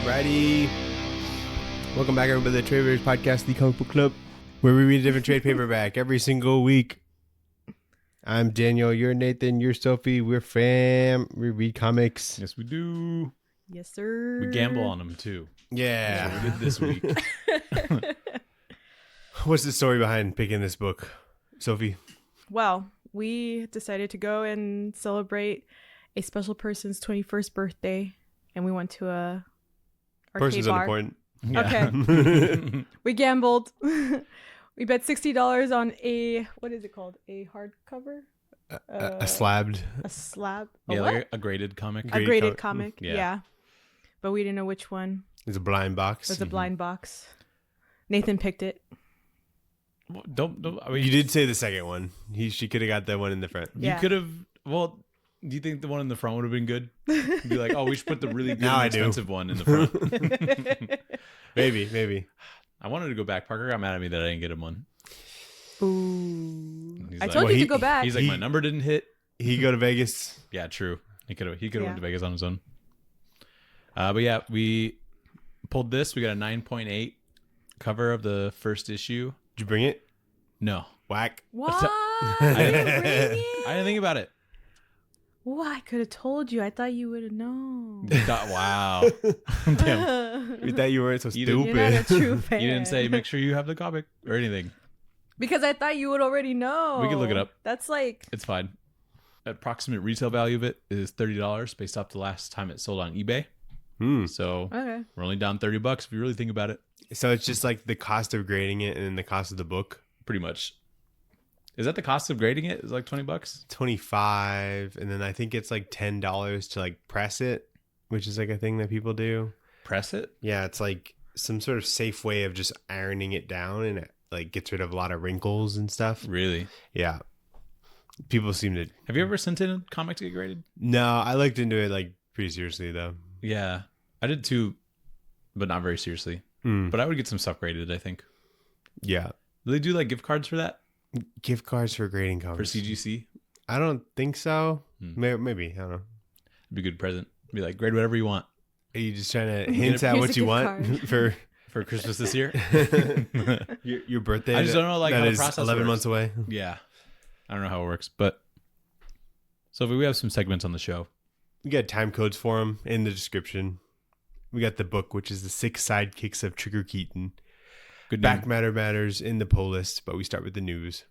Alrighty. Welcome back, everybody, to the Tradewaiters Podcast, the comic book club, where we read a different trade paperback every single week. I'm Daniel, you're Nathan, you're Sophie, we're fam. We read comics. Yes, we do. Yes, sir. We gamble on them, too. Yeah. That's what we did this week. What's the story behind picking this book, Sophie? Well, we decided to go and celebrate a special person's 21st birthday, and we went to a arcade bar. Unimportant. Yeah. Okay. We gambled. We bet $60 on what is it called? A hardcover? A slabbed. A slab? Yeah, what? like a graded comic. A graded comic. Yeah. Yeah. But we didn't know which one. It's a blind box. It was a blind box. Nathan picked it. Don't I mean, You did say the second one. She could have got that one in the front. Yeah. You could have. Well, do you think the one in the front would have been good? You'd be like, oh, we should put the really good Now and I do. expensive one in the front. Maybe. I wanted to go back. Parker got mad at me that I didn't get him one. Ooh. He's I like- told Well, you he- to go back. He's like, my number didn't hit. He go to Vegas. Yeah, true. He could have Yeah. went to Vegas on his own. But yeah, we pulled this. We got a 9.8 cover of the first issue. Did you bring it? No, Whack. What? I I didn't think about it. Well, I could have told you. I thought you would have known. Wow. Damn. We thought you weren't so You stupid. didn't- You're not a true fan. You didn't say make sure you have the comic or anything. Because I thought you would already know. We can look it up. That's like, It's fine. Approximate retail value of it is $30 based off the last time it sold on eBay. So okay. we're only down $30 if you really think about it. So it's just like the cost of grading it and then the cost of the book. Pretty much. Is that the cost of grading it? Is it like $20? 25, and then I think it's like $10 to like press it, which is like a thing that people do. Press it? Yeah, it's like some sort of safe way of just ironing it down, and it like gets rid of a lot of wrinkles and stuff. Really? Yeah. People seem to. Have you ever sent in a comic to get graded? No, I looked into it like pretty seriously though. Yeah. I did too, but not very seriously. But I would get some stuff graded, I think. Yeah. Do they do like gift cards for that? Gift cards for grading For comics. CGC? I don't think so. Maybe. I don't know. It'd be a good present. Be like, grade whatever you want Are you just trying to hint at Here's what a you gift want card. for Christmas this year. your birthday? I just don't know, like, that how the is process 11 works. months away. Yeah. I don't know how it works, but so we have some segments on the show. We got time codes for them in the description. We got the book, which is the 6 Sidekicks of Trigger Keaton. Good Back name. matter matters in the poll list, but we start with the news.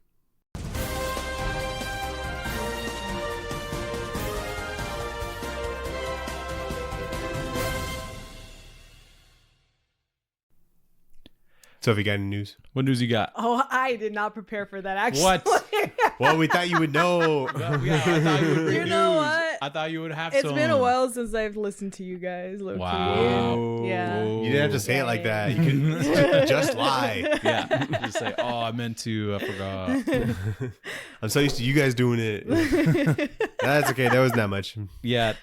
So have you got any news? What news you got? oh, I did not prepare for that, actually. What? Well, we thought you would know. Yeah, I thought you would bring You know news. what? I thought you would have It's some. been a while since I've listened to you guys. Low-key. Wow. Yeah. You didn't have to say it like that. You Yeah. could just lie. Yeah. Just say, oh, I meant to. I forgot. I'm so used to you guys doing it. That's okay. That wasn't that much. Yeah.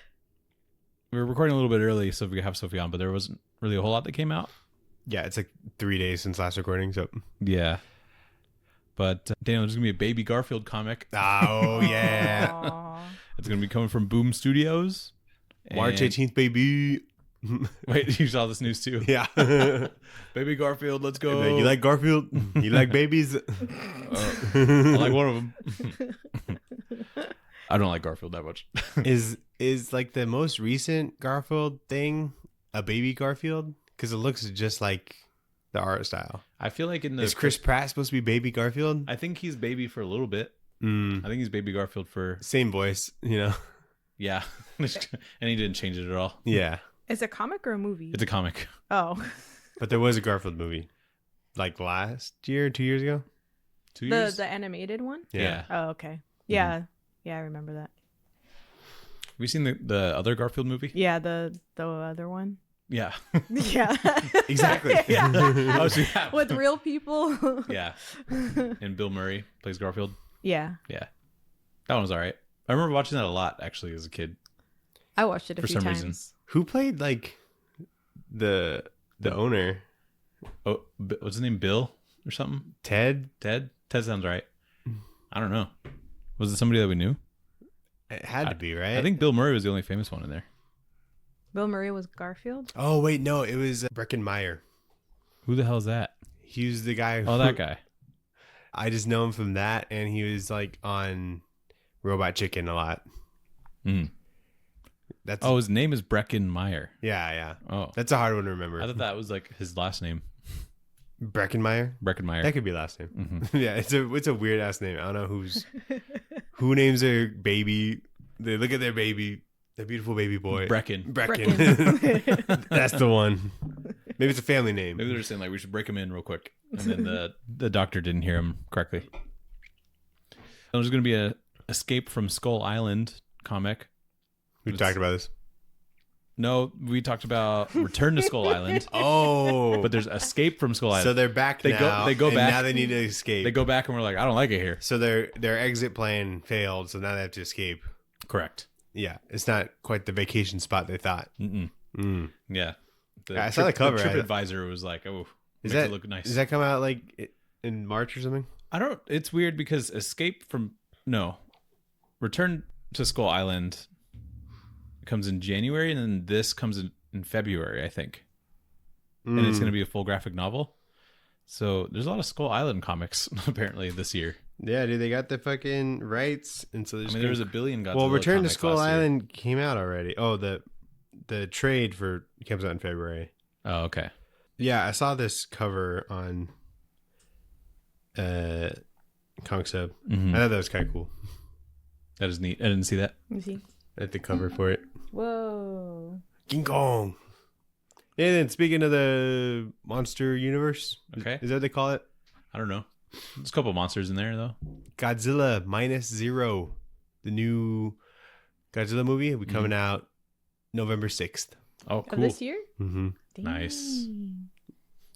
We were recording a little bit early so we could have Sophie on, but there wasn't really a whole lot that came out. Yeah, it's like 3 days since last recording. So, Yeah. But Daniel, there's going to be a Baby Garfield comic. oh yeah, Aw. It's going to be coming from Boom Studios. March And- 18th, baby. Wait, you saw this news too? Yeah. Baby Garfield, let's go. You like Garfield? You like babies? I like one of them. I don't like Garfield that much. Is like the most recent Garfield thing a baby Garfield? Because it looks just like the art style. I feel like in the Is Chris Pratt supposed to be baby Garfield? I think he's baby for a little bit. I think he's Baby Garfield for Same voice, you know? yeah, and he didn't change it at all. Yeah. Is it a comic or a movie? It's a comic. Oh. But there was a Garfield movie. Like last year, 2 years ago? 2 years. The animated one? Yeah. Oh, okay. Yeah. Yeah, I remember that. Have you seen the other Garfield movie? Yeah, the other one. Yeah. Yeah. Exactly. Yeah. Oh, so yeah. With real people. Yeah. And Bill Murray plays Garfield. Yeah. Yeah. That one was all right. I remember watching that a lot actually as a kid. I watched it a For few some times. reason. Who played like the owner? Oh, what's his name? Bill or something? Ted? Ted sounds right. I don't know. Was it somebody that we knew? It had to be, right? I think Bill Murray was the only famous one in there. Bill Murray was Garfield. Oh wait, no, it was Breckin Meyer. Who the hell is that? He was the guy. Oh, that guy. I just know him from that, and he was like on Robot Chicken a lot. Mm. That's Oh, his name is Breckin Meyer. yeah. Oh, That's a hard one to remember. I thought that was like his last name. Breckin Meyer. Breckin Meyer. That could be last name. Mm-hmm. Yeah, it's a weird ass name. I don't know who names their baby. They look at their baby, their beautiful baby boy. Breckin. Breckin. That's the one. Maybe it's a family name. Maybe they're just saying like we should break him in real quick, and then the doctor didn't hear him correctly. There's going to be a Escape from Skull Island comic. We talked about this. No, we talked about Return to Skull Island. Oh, But there's Escape from Skull Island. so they're back now. They go and back. now. They need to escape. They go back and we're like, I don't like it here. So their exit plan failed. So now they have to escape. Correct. Yeah, it's not quite the vacation spot they thought. Mm-mm. Mm. Yeah. I saw the cover. The TripAdvisor was like, oh, Is makes that it look nice. Does that come out like in March or something? I don't. It's weird because Return to Skull Island comes in January, and then this comes in February, I think, and it's going to be a full graphic novel. So there's a lot of Skull Island comics apparently this year. Yeah, dude, they got the fucking rights, and so There was a billion Godzilla. Well, Return to comics Skull last year. Island came out already. Oh, the trade for comes out in February. Oh, okay. Yeah, I saw this cover on Comic Sub. Mhm. I thought that was kind of cool. That is neat. I didn't see that. Let me see. At the cover for it. Whoa. King Kong. And then speaking of the monster universe, Okay. is that what they call it? I don't know. There's a couple monsters in there though. Godzilla -0, the new Godzilla movie, will be coming out November 6th. Oh, Of cool. this year? Mm-hmm. Nice. Dang.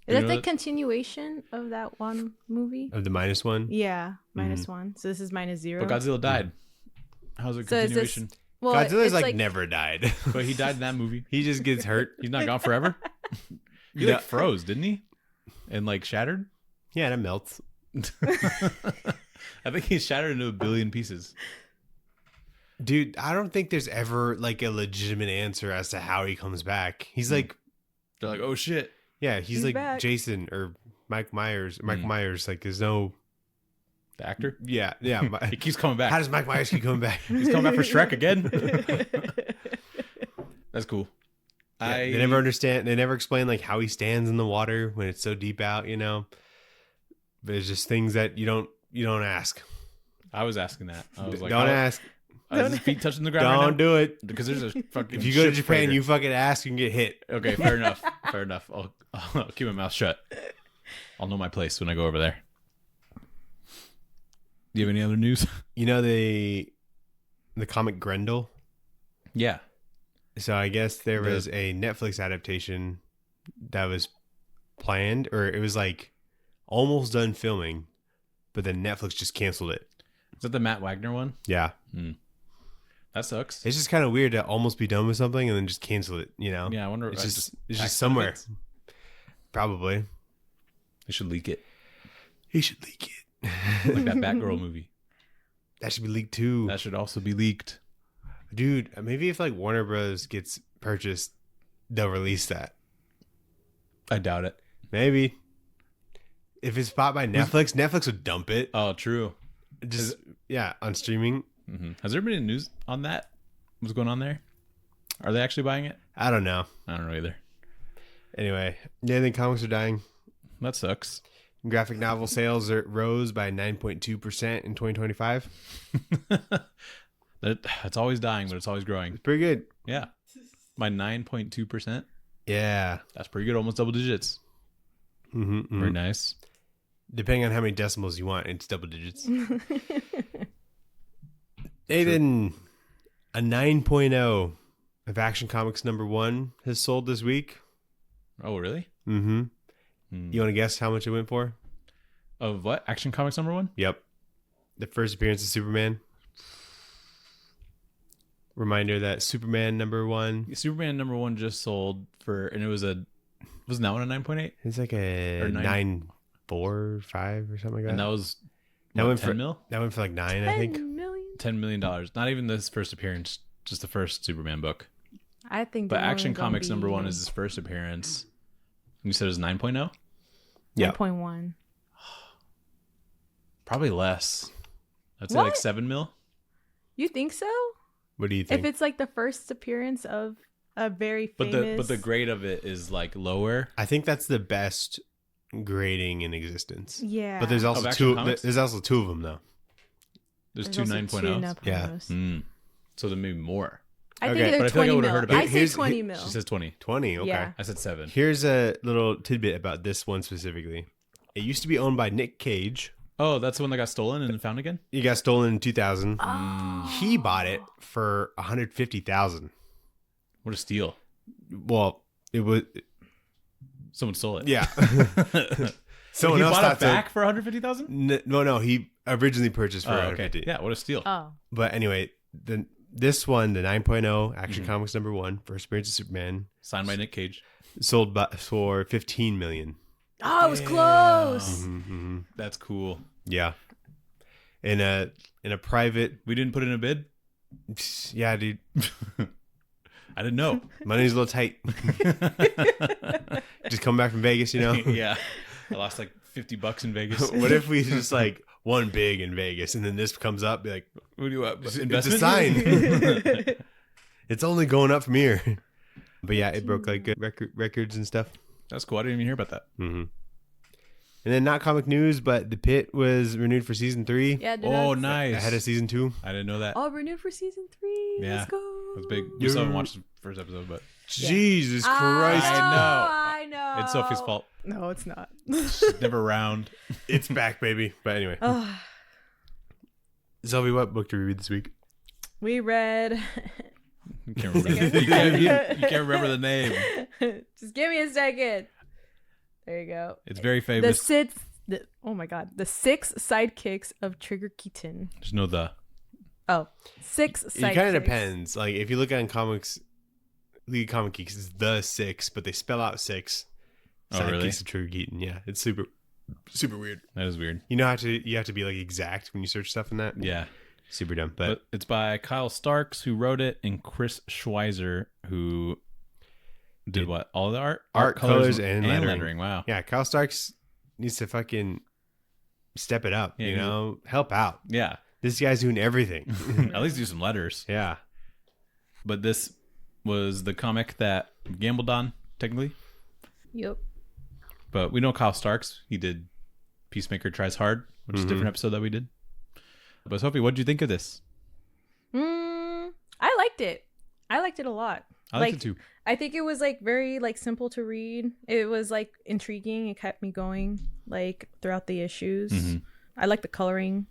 You Is know that the that- continuation of that one movie? Of the -1. Yeah, -1. So this is -0. But Godzilla died. How's it So is this- continuation? Well, Godzilla's it's like never died. But he died in that movie. He just gets hurt. He's not gone forever. He No. like froze, didn't he? And like shattered. Yeah, that melts. I think he's shattered into a billion pieces. Dude, I don't think there's ever like a legitimate answer as to how he comes back. He's like, They're like, oh shit. yeah, he's like back. Jason or Mike Myers. Mike Myers, like, there's no, The actor. yeah. He keeps coming back. How does Mike Myers keep coming back? He's coming back for Shrek again. That's cool. Yeah, they never understand. They never explain like how he stands in the water when it's so deep out. You know, there's just things that you don't ask. I was asking that. I was like, Don't ask. Is his feet touching the ground right Don't now? do it. Because there's a fucking. If you go to ship Japan, freighter. you fucking ask and get hit. Okay, fair enough. Fair enough. I'll keep my mouth shut. I'll know my place when I go over there. Do you have any other news? You know the comic Grendel. Yeah. So I guess there was a Netflix adaptation that was planned, or it was like almost done filming, but then Netflix just canceled it. Is that the Matt Wagner one? Yeah. That sucks. It's just kind of weird to almost be done with something and then just cancel it, you know? Yeah, I wonder. It's just tax somewhere. benefits? Probably. They should leak it. He should leak it. Like that Batgirl movie. That should be leaked too. That should also be leaked. Dude, maybe if like Warner Bros. Gets purchased, they'll release that. I doubt it. Maybe. If it's bought by Netflix, Netflix would dump it. Oh, true. Just, yeah, on streaming. Has there been any news on that? What's going on there? Are they actually buying it? I don't know. I don't know either. Anyway, yeah, I think comics are dying. That sucks. Graphic novel sales rose by 9.2% in 2025. It's always dying, but it's always growing. It's pretty good. Yeah. By 9.2%. Yeah. That's pretty good. Almost double digits. Mm-hmm, Very nice. Depending on how many decimals you want, it's double digits. Nathan, a 9.0 of Action Comics #1 has sold this week. Oh, really? Mm-hmm. You want to guess how much it went for? Of what? Action Comics #1? Yep. The first appearance of Superman. Reminder that Superman #1. Superman #1 just sold for, and it was wasn't that one a 9.8? It's like a Or 9.4, 5 or something like that. And that was That what, went 10 for mil? That went for like 9, I think. $10 million? $10 million. Not even this first appearance, just the first Superman book. I think. But they're Action only gonna Comics be #1 is his first appearance. You said it was 9.0? Yeah. 9.1. Probably less. I'd say What? like 7 mil. You think so? What do you think? If it's like the first appearance of a very famous. But the grade of it is like lower. I think that's the best grading in existence. Yeah. But there's also Action two. Comics? There's also two of them though. There's two also 9.0s. Yeah. 9.0s. So then maybe more. I Okay. think But I they're feel like I 20 would've mil. heard about it. I say Here's- 20 mil. She says 20. 20. Okay. Yeah. I said 7. Here's a little tidbit about this one specifically. It used to be owned by Nick Cage. Oh, that's the one that got stolen and found again? It got stolen in 2000. Oh. He bought it for $150,000. What a steal. Well, it was Someone stole it. yeah. So Someone he else bought thought it back for 150,000? No. He originally purchased for Oh, 150. okay. Yeah, what a steal. Oh. But anyway, this one, the 9.0 Action Mhm. Comics #1, First Appearance of Superman, Signed by Nick Cage. sold for $15 million. Oh, it was close. Mhm. That's cool. Yeah. In a private, We didn't put in a bid? yeah, dude, I didn't know. money's a little tight. Just come back from Vegas, you know. Yeah. I lost like $50 in Vegas. What if we just like won big in Vegas and then this comes up, be like, What do you want? It's a Investment? sign. It's only going up from here. But yeah, it broke like records and stuff. That's cool. I didn't even hear about that. Mm-hmm. And then not comic news, but The Pit was renewed for season 3. Yeah, dude, Oh, that's- nice. Ahead of season 2. I didn't know that. Oh, renewed for season 3. Yeah. Let's go. It was big. We still haven't watched the first episode, but Jesus Christ. I know. it's Sophie's fault. No, it's not. She's never around. It's back, baby. But anyway. Ugh. Sophie, what book did we read this week? We read. You can't remember, you can't remember the name. Just give me a second. There you go. It's very The famous. oh my god, the 6 sidekicks of Trigger Keaton. Just know the. Oh, 6 sidekicks. It kind of depends. Like, if you look on comics, League of Comic Geeks is the 6, but they spell out 6. Oh, really? Sidekicks of Trigger Keaton. Yeah, it's super weird. That is weird. You know how you have to be like exact when you search stuff in that. Yeah. Super dumb. But But it's by Kyle Starks, who wrote it, and Chris Schweizer, who did what? All the art? Art, colors, and lettering. Wow. yeah, Kyle Starks needs to fucking step it up. Yeah, you know, help out. Yeah. This guy's doing everything. At least do some letters. Yeah. But this was the comic that gambled on, technically. Yep. But we know Kyle Starks. He did Peacemaker Tries Hard, which is a different episode that we did. But Sophie, what did you think of this? I liked it. I liked it a lot. I liked it too. I think it was like very like simple to read. It was like intriguing. It kept me going like throughout the issues. Mhm. I like the coloring.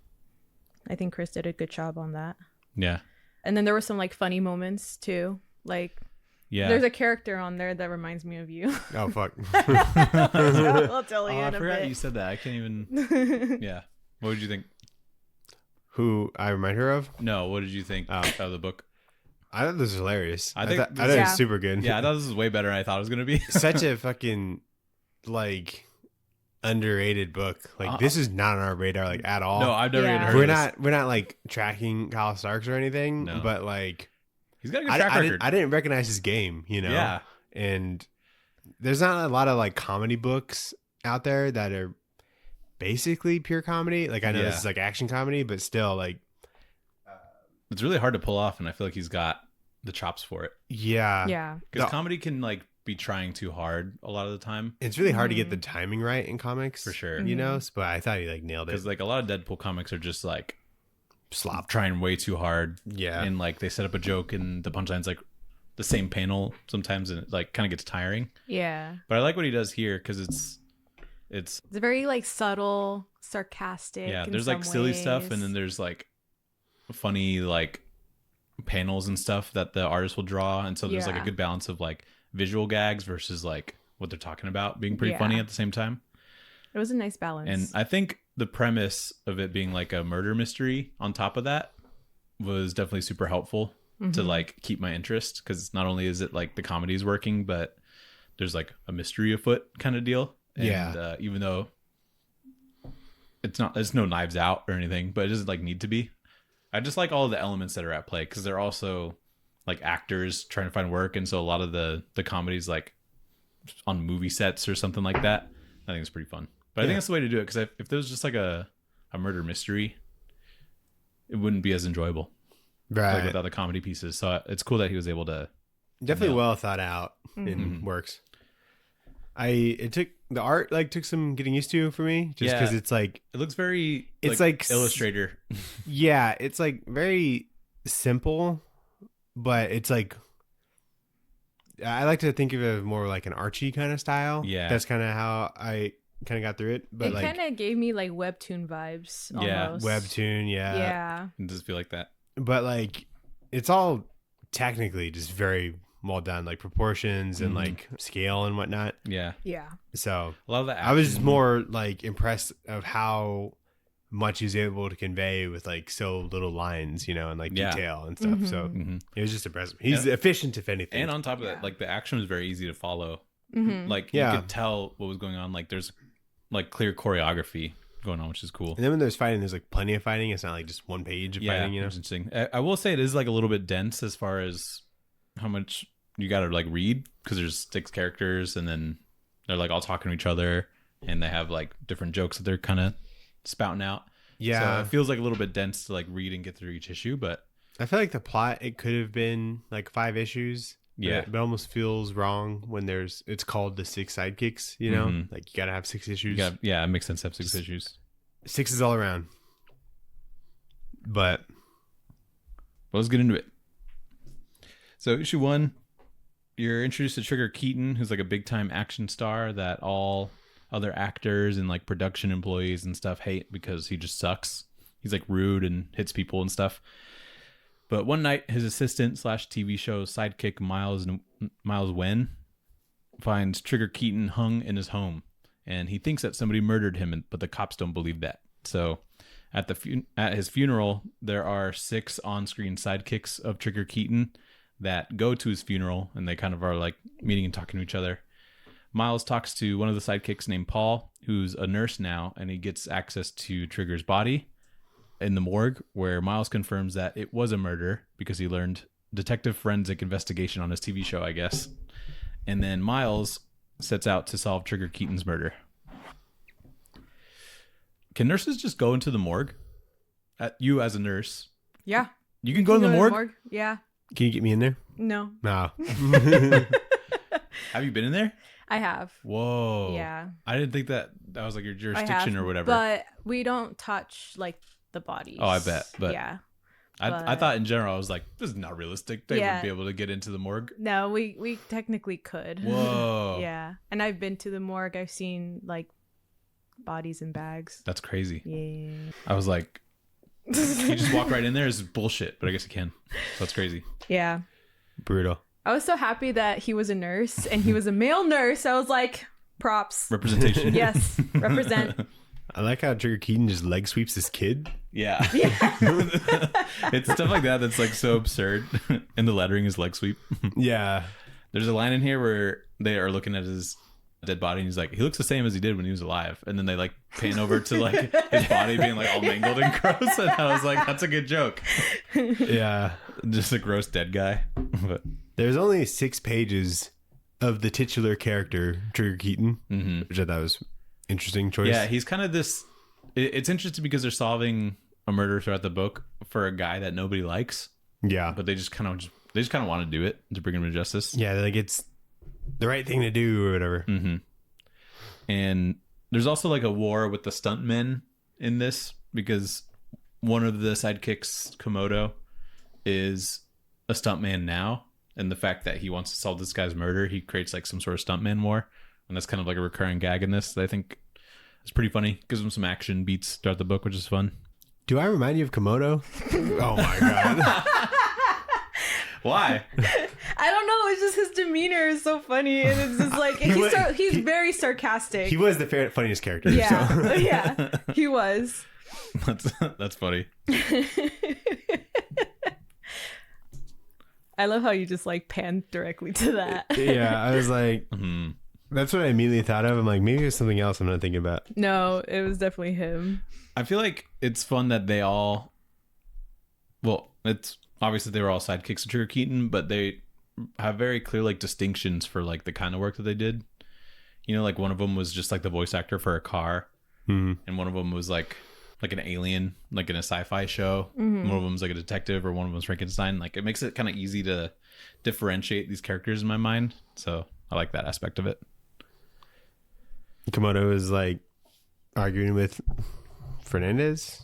I think Chris did a good job on that. Yeah. And then there were some like funny moments too. Like Yeah. there's a character on there that reminds me of you. Oh fuck. I'll tell you I in a forgot bit. you said that. I can't even. Yeah. What did you think? Who I remind her of? No. What did you think of the book? I thought this was hilarious. I think thought this- it Yeah. was super good. Yeah, I thought this was way better than I thought it was gonna be. Such a fucking like underrated book. Like this is not on our radar like at all. No, I've never Yeah. even heard. we're of this. not like tracking Kyle Starks or anything. No. But like He's got a good track record. I didn't recognize his game. You know. Yeah. And there's not a lot of like comedy books out there that are basically pure comedy. Like I know Yeah. this is like action comedy, but still like It's really hard to pull off, and I feel like he's got the chops for it. yeah. Yeah. Because No. comedy can like be trying too hard a lot of the time. It's really hard to get the timing right in comics. For sure. You know, but I thought he like nailed it. Because like a lot of Deadpool comics are just like Slop. trying way too hard, Yeah. and like they set up a joke, and the punchline's like the same panel sometimes, and it like kind of gets tiring. Yeah. But I like what he does here because it's It's very like subtle, sarcastic. yeah. in There's like some silly stuff, ways. and then there's like funny like panels and stuff that the artist will draw, and so there's like a Yeah. good balance of like visual gags versus like what they're talking about being pretty Yeah. funny at the same time. It was a nice balance. And I think the premise of it being like a murder mystery on top of that was definitely super helpful to like keep my interest, because not only is it like the comedy is working, but there's like a mystery afoot kind of deal. And, Yeah. Even though it's no Knives Out or anything, but it doesn't like need to be. I just like all of the elements that are at play, because they're also like actors trying to find work, and so a lot of the comedies like on movie sets or something like that. I think it's pretty fun. But I think that's the way to do it, because if there was just like a murder mystery, it wouldn't be as enjoyable, Right. like without the comedy pieces. So it's cool that he was able to. Definitely well thought out and works. It took the art took some getting used to for me, just because it's like it looks very it's like Illustrator. Yeah, it's like very simple, but it's like I like to think of it more like an Archie kind of style. Yeah, that's kind of how I kind of got through it. But it kind of gave me like webtoon vibes. Almost. Webtoon. Yeah. It does feel like that. But like it's all technically just very well done, like proportions and like scale and whatnot. Yeah. So a lot of that. I was just more like impressed of how much he was able to convey with like so little lines, and like detail and stuff. So it was just impressive. He's efficient, if anything. And on top of that, like the action was very easy to follow. Like you could tell what was going on. Like there's like clear choreography going on, which is cool. And then when there's fighting, there's like plenty of fighting. It's not like just one page of fighting. It's interesting. I will say it is like a little bit dense as far as how much you got to like read, because there's 6 characters and then they're like all talking to each other and they have like different jokes that they're kind of spouting out. So it feels like a little bit dense to like read and get through each issue, but I feel like the plot, it could have been like 5 issues. Yeah. But it almost feels wrong when it's called the 6 sidekicks, like you got to have 6 issues. It makes sense to have 6 issues. 6 is all around. But let's get into it. So issue 1, you're introduced to Trigger Keaton, who's like a big time action star that all other actors and like production employees and stuff hate because he just sucks. He's like rude and hits people and stuff. But one night, his assistant / TV show sidekick Miles Wen finds Trigger Keaton hung in his home, and he thinks that somebody murdered him, but the cops don't believe that. So at his funeral, there are 6 on-screen sidekicks of Trigger Keaton that go to his funeral, and they kind of are like meeting and talking to each other. Miles talks to one of the sidekicks named Paul, who's a nurse now, and he gets access to Trigger's body in the morgue, where Miles confirms that it was a murder because he learned detective forensic investigation on his TV show, I guess. And then Miles sets out to solve Trigger Keaton's murder. Can nurses just go into the morgue? You as a nurse? Yeah. You can go to the morgue? Yeah. Can you get me in there? No. No. Have you been in there? I have. Whoa. Yeah. I didn't think that was like your jurisdiction or whatever. But we don't touch like the bodies. Oh, I bet. But yeah. I thought in general, I was like, this is not realistic. They wouldn't be able to get into the morgue. No, we technically could. Whoa. Yeah. And I've been to the morgue. I've seen like bodies in bags. That's crazy. Yeah. I was like, you just walk right in there is bullshit, but I guess you can. So that's crazy. Yeah. Brutal. I was so happy that he was a nurse and he was a male nurse. I was like, props. Representation. Yes. Represent. I like how Trigger Keaton just leg sweeps this kid. Yeah. It's stuff like that that's like so absurd. And the lettering is leg sweep. Yeah. There's a line in here where they are looking at his dead body and he's like, he looks the same as he did when he was alive. And then they like pan over to like his body being like all mangled and gross. And I was like, that's a good joke. Yeah. Just a gross dead guy. But there's only 6 pages of the titular character, Trigger Keaton, which I thought was interesting choice. Yeah, he's kind of this. It's interesting because they're solving a murder throughout the book for a guy that nobody likes. Yeah, but they just kind of want to do it to bring him to justice. Yeah, like it's the right thing to do or whatever. And there's also like a war with the stuntmen in this, because one of the sidekicks, Komodo, is a stuntman now, and the fact that he wants to solve this guy's murder, he creates like some sort of stuntman war, and that's kind of like a recurring gag in this that I think is pretty funny. Gives him some action beats throughout the book, which is fun. Do I remind you of Komodo? Oh my god. Why? I don't know. It's just his demeanor is so funny, and it's just like he's very sarcastic. He was the funniest character. Yeah, so. Yeah, he was. That's funny. I love how you just like pan directly to that. Yeah, I was like, that's what I immediately thought of. I'm like, maybe it's something else I'm not thinking about. No, it was definitely him. I feel like it's fun that they all, well, It's obviously they were all sidekicks to Trigger Keaton, but they have very clear like distinctions for like the kind of work that they did. You know, like one of them was just like the voice actor for a car, and one of them was like an alien, like in a sci-fi show. One of them was like a detective, or one of them was Frankenstein. Like it makes it kind of easy to differentiate these characters in my mind. So I like that aspect of it. Komodo is like arguing with Hernandez,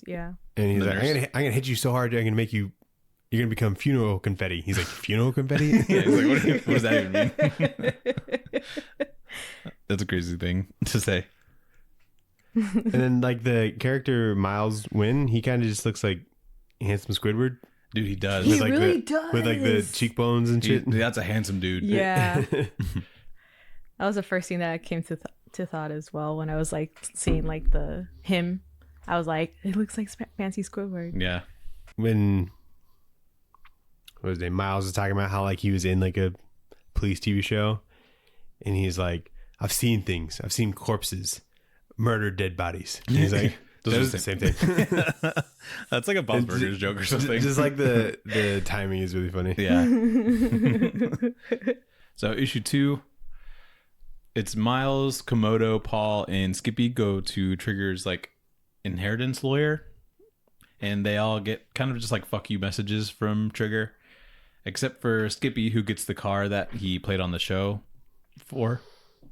yeah. and he's like, I'm gonna hit you so hard, I'm gonna make you. You're gonna become funeral confetti. He's like, funeral confetti? Yeah, he's like, what does that even mean? That's a crazy thing to say. And then like the character Miles Wynn, he kind of just looks like handsome Squidward. Dude, he does. He With like really the, with like the cheekbones and shit. That's a handsome dude. Yeah. That was the first thing that came to thought as well when I was like seeing like him. I was like, it looks like fancy Squidward. Yeah. When what was his name? Miles was talking about how like he was in like a police TV show, and he's like, I've seen things. I've seen corpses, murdered dead bodies. And he's like, those are the same thing. That's like a Bob's Burgers joke or something. Just like the timing is really funny. Yeah. So issue 2, it's Miles, Komodo, Paul, and Skippy go to Trigger's like inheritance lawyer, and they all get kind of just like fuck you messages from Trigger, except for Skippy, who gets the car that he played on the show for.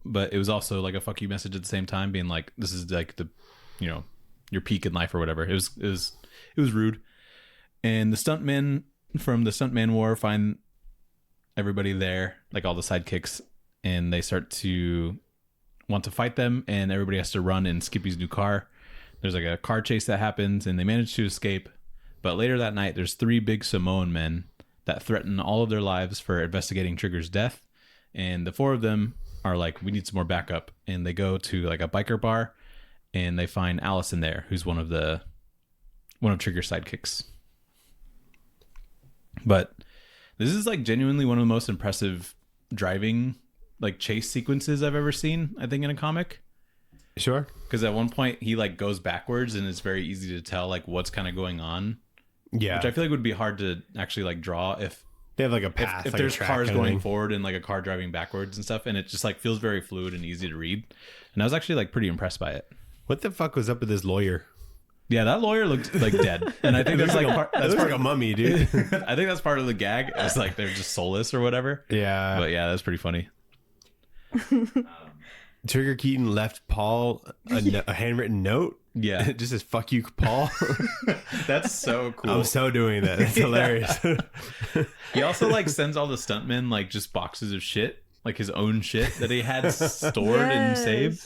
But it was also like a fuck you message at the same time, being like, this is like the, you know, your peak in life or whatever. It was rude. And the stuntmen from the Stuntman War find everybody there, like all the sidekicks, and they start to want to fight them, and everybody has to run in Skippy's new car. There's like a car chase that happens, and they manage to escape. But later that night, there's 3 big Samoan men that threaten all of their lives for investigating Trigger's death. And the 4 of them are like, we need some more backup. And they go to like a biker bar, and they find Allison there, who's one of Trigger's sidekicks. But this is like genuinely one of the most impressive driving like chase sequences I've ever seen, I think, in a comic. Sure. Because at one point he like goes backwards, and it's very easy to tell like what's kind of going on. Yeah. Which I feel like would be hard to actually like draw if They have like a path. if like there's a track cars kind of going thing. forward and like a car driving backwards and stuff, and it just like feels very fluid and easy to read. And I was actually like pretty impressed by it. What the fuck was up with this lawyer? Yeah, that lawyer looked like dead, and I think that's like That's like a mummy, dude. I think that's part of the gag. It's like they're just soulless or whatever. Yeah. But yeah, that's pretty funny. Trigger Keaton left Paul a handwritten note. Yeah. It just says, fuck you, Paul. That's so cool. I'm so doing that. It's hilarious. He also like sends all the stuntmen like just boxes of shit, like his own shit that he had stored and saved.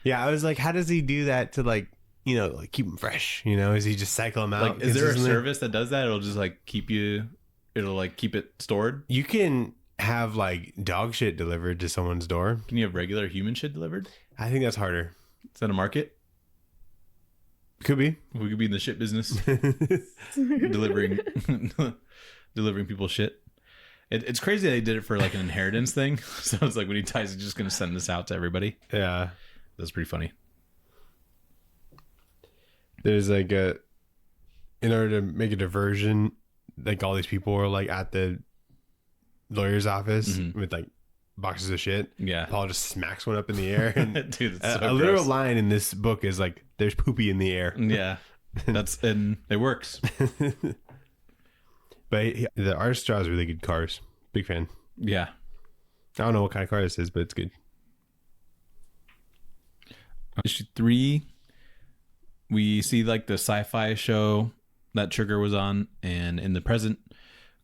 Yeah, I was like, how does he do that to like, you know, like keep them fresh? You know, is he just cycle them out? Like, is there a service that does that? It'll just like keep it stored. You can have like dog shit delivered to someone's door. Can you have regular human shit delivered? I think that's harder. Is that a market? Could be. We could be in the shit business, delivering people shit. It's crazy they did it for like an inheritance thing. So it's like when he dies, he's just going to send this out to everybody. Yeah. That's pretty funny. There's like in order to make a diversion, like all these people are like at the lawyer's office with like boxes of shit. Yeah. Paul just smacks one up in the air. And Dude, it's so a literal gross. line in this book is like, there's poopy in the air. Yeah. And it works. But the artist draws really good cars. Big fan. Yeah. I don't know what kind of car this is, but it's good. Issue 3, we see like the sci-fi show that Trigger was on, and in the present,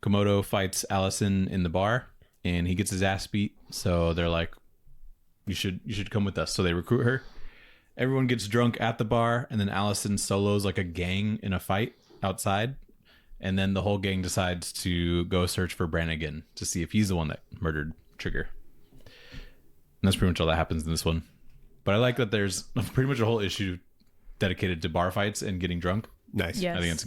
Komodo fights Allison in the bar, and he gets his ass beat. So they're like, you should come with us. So they recruit her. Everyone gets drunk at the bar, and then Allison solos like a gang in a fight outside, and then the whole gang decides to go search for Brannigan to see if he's the one that murdered Trigger. And that's pretty much all that happens in this one. But I like that there's pretty much a whole issue dedicated to bar fights and getting drunk. Nice. Yes. I think it's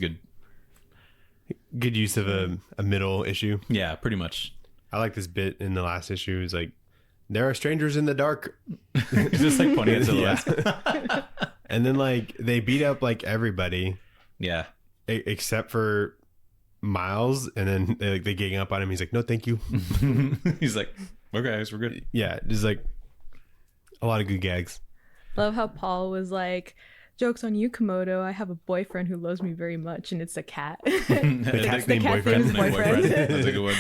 Good use of a middle issue. yeah, pretty much. I like this bit in the last issue. It's like, there are strangers in the dark. It's just like pointing at silhouettes. And then like they beat up like everybody. Yeah. except for Miles, and then they gang up on him. He's like, no, thank you. He's like, okay, guys, we're good. Yeah, there's like a lot of good gags. Love how Paul was like, joke's on you, Komodo. I have a boyfriend who loves me very much, and it's a cat. The cat's the named cat's boyfriend. name is boyfriend. That's a good one.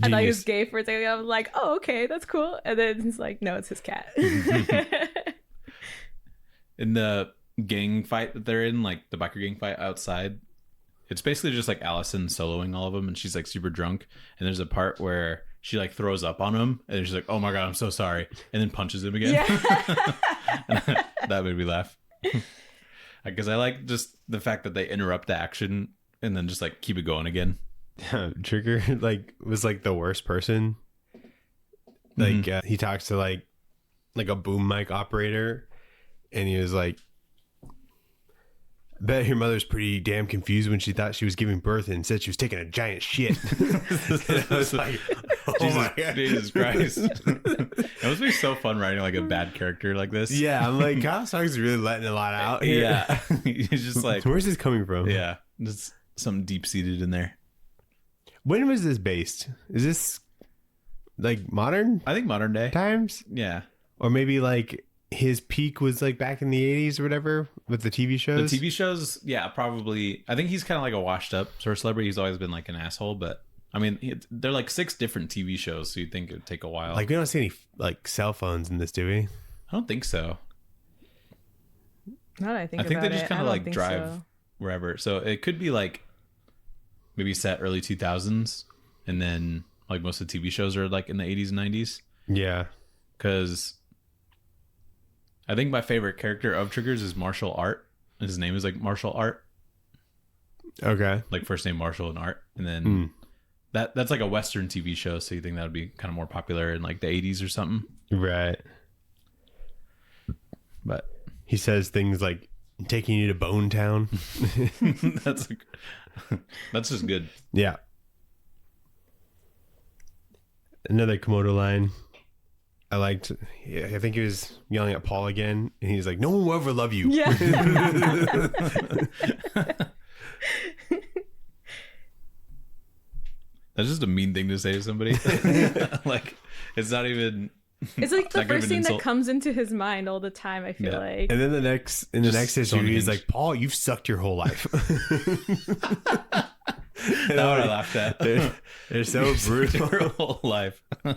I thought he was Genius. gay for a second. I was like, oh, okay, that's cool. And then he's like, no, it's his cat. In the gang fight that they're in, like the biker gang fight outside, it's basically just like Allison soloing all of them, and she's like super drunk. And there's a part where she like throws up on him, and she's like, "Oh my god, I'm so sorry," and then punches him again. Yeah. That made me laugh because I like just the fact that they interrupt the action and then just like keep it going again. Trigger like was like the worst person. Like he talks to like a boom mic operator, and he was like, bet your mother's pretty damn confused when she thought she was giving birth and said she was taking a giant shit. And I was like, oh my God. Jesus Christ. It must be so fun writing like a bad character like this. Yeah, I'm like, Kyle Stark's really letting a lot out here. Yeah. He's just like, Where's this coming from? yeah, there's something deep seated in there. When was this based? Is this like modern I think modern day. times? Yeah. Or maybe like his peak was like back in the 80s or whatever with the TV The shows? TV shows, yeah, probably. I think he's kind of like a washed up sort of celebrity. He's always been like an asshole, but I mean, they're like 6 different TV shows, so you'd think it would take a while. Like, we don't see any like cell phones in this, do we? I don't think so. Now that I think I think about they just it, kind I of don't like think drive so. wherever. So it could be like maybe set early 2000s, and then like most of the TV shows are like in the 80s and 90s. Yeah. Because I think my favorite character of Triggers is Martial Art. His name is like Martial Art, Okay. like first name Marshall and Art, and then that's like a Western TV show. So you think that would be kind of more popular in like the 80s or something? Right. But He says things like taking you to Bone Town. that's that's just good. Yeah. Another Komodo line I liked. Yeah, I think he was yelling at Paul again, and he's like, "No one will ever love you." Yeah. That's just a mean thing to say to somebody. Like it's not even. It's like the That could have first been thing that insult. comes into his mind all the time, I feel Yeah. like. And then the next Just issue, he's Stonehenge. like, "Paul, you've sucked your whole life." That's what I laughed at. They're so brutal. Your whole life. I'm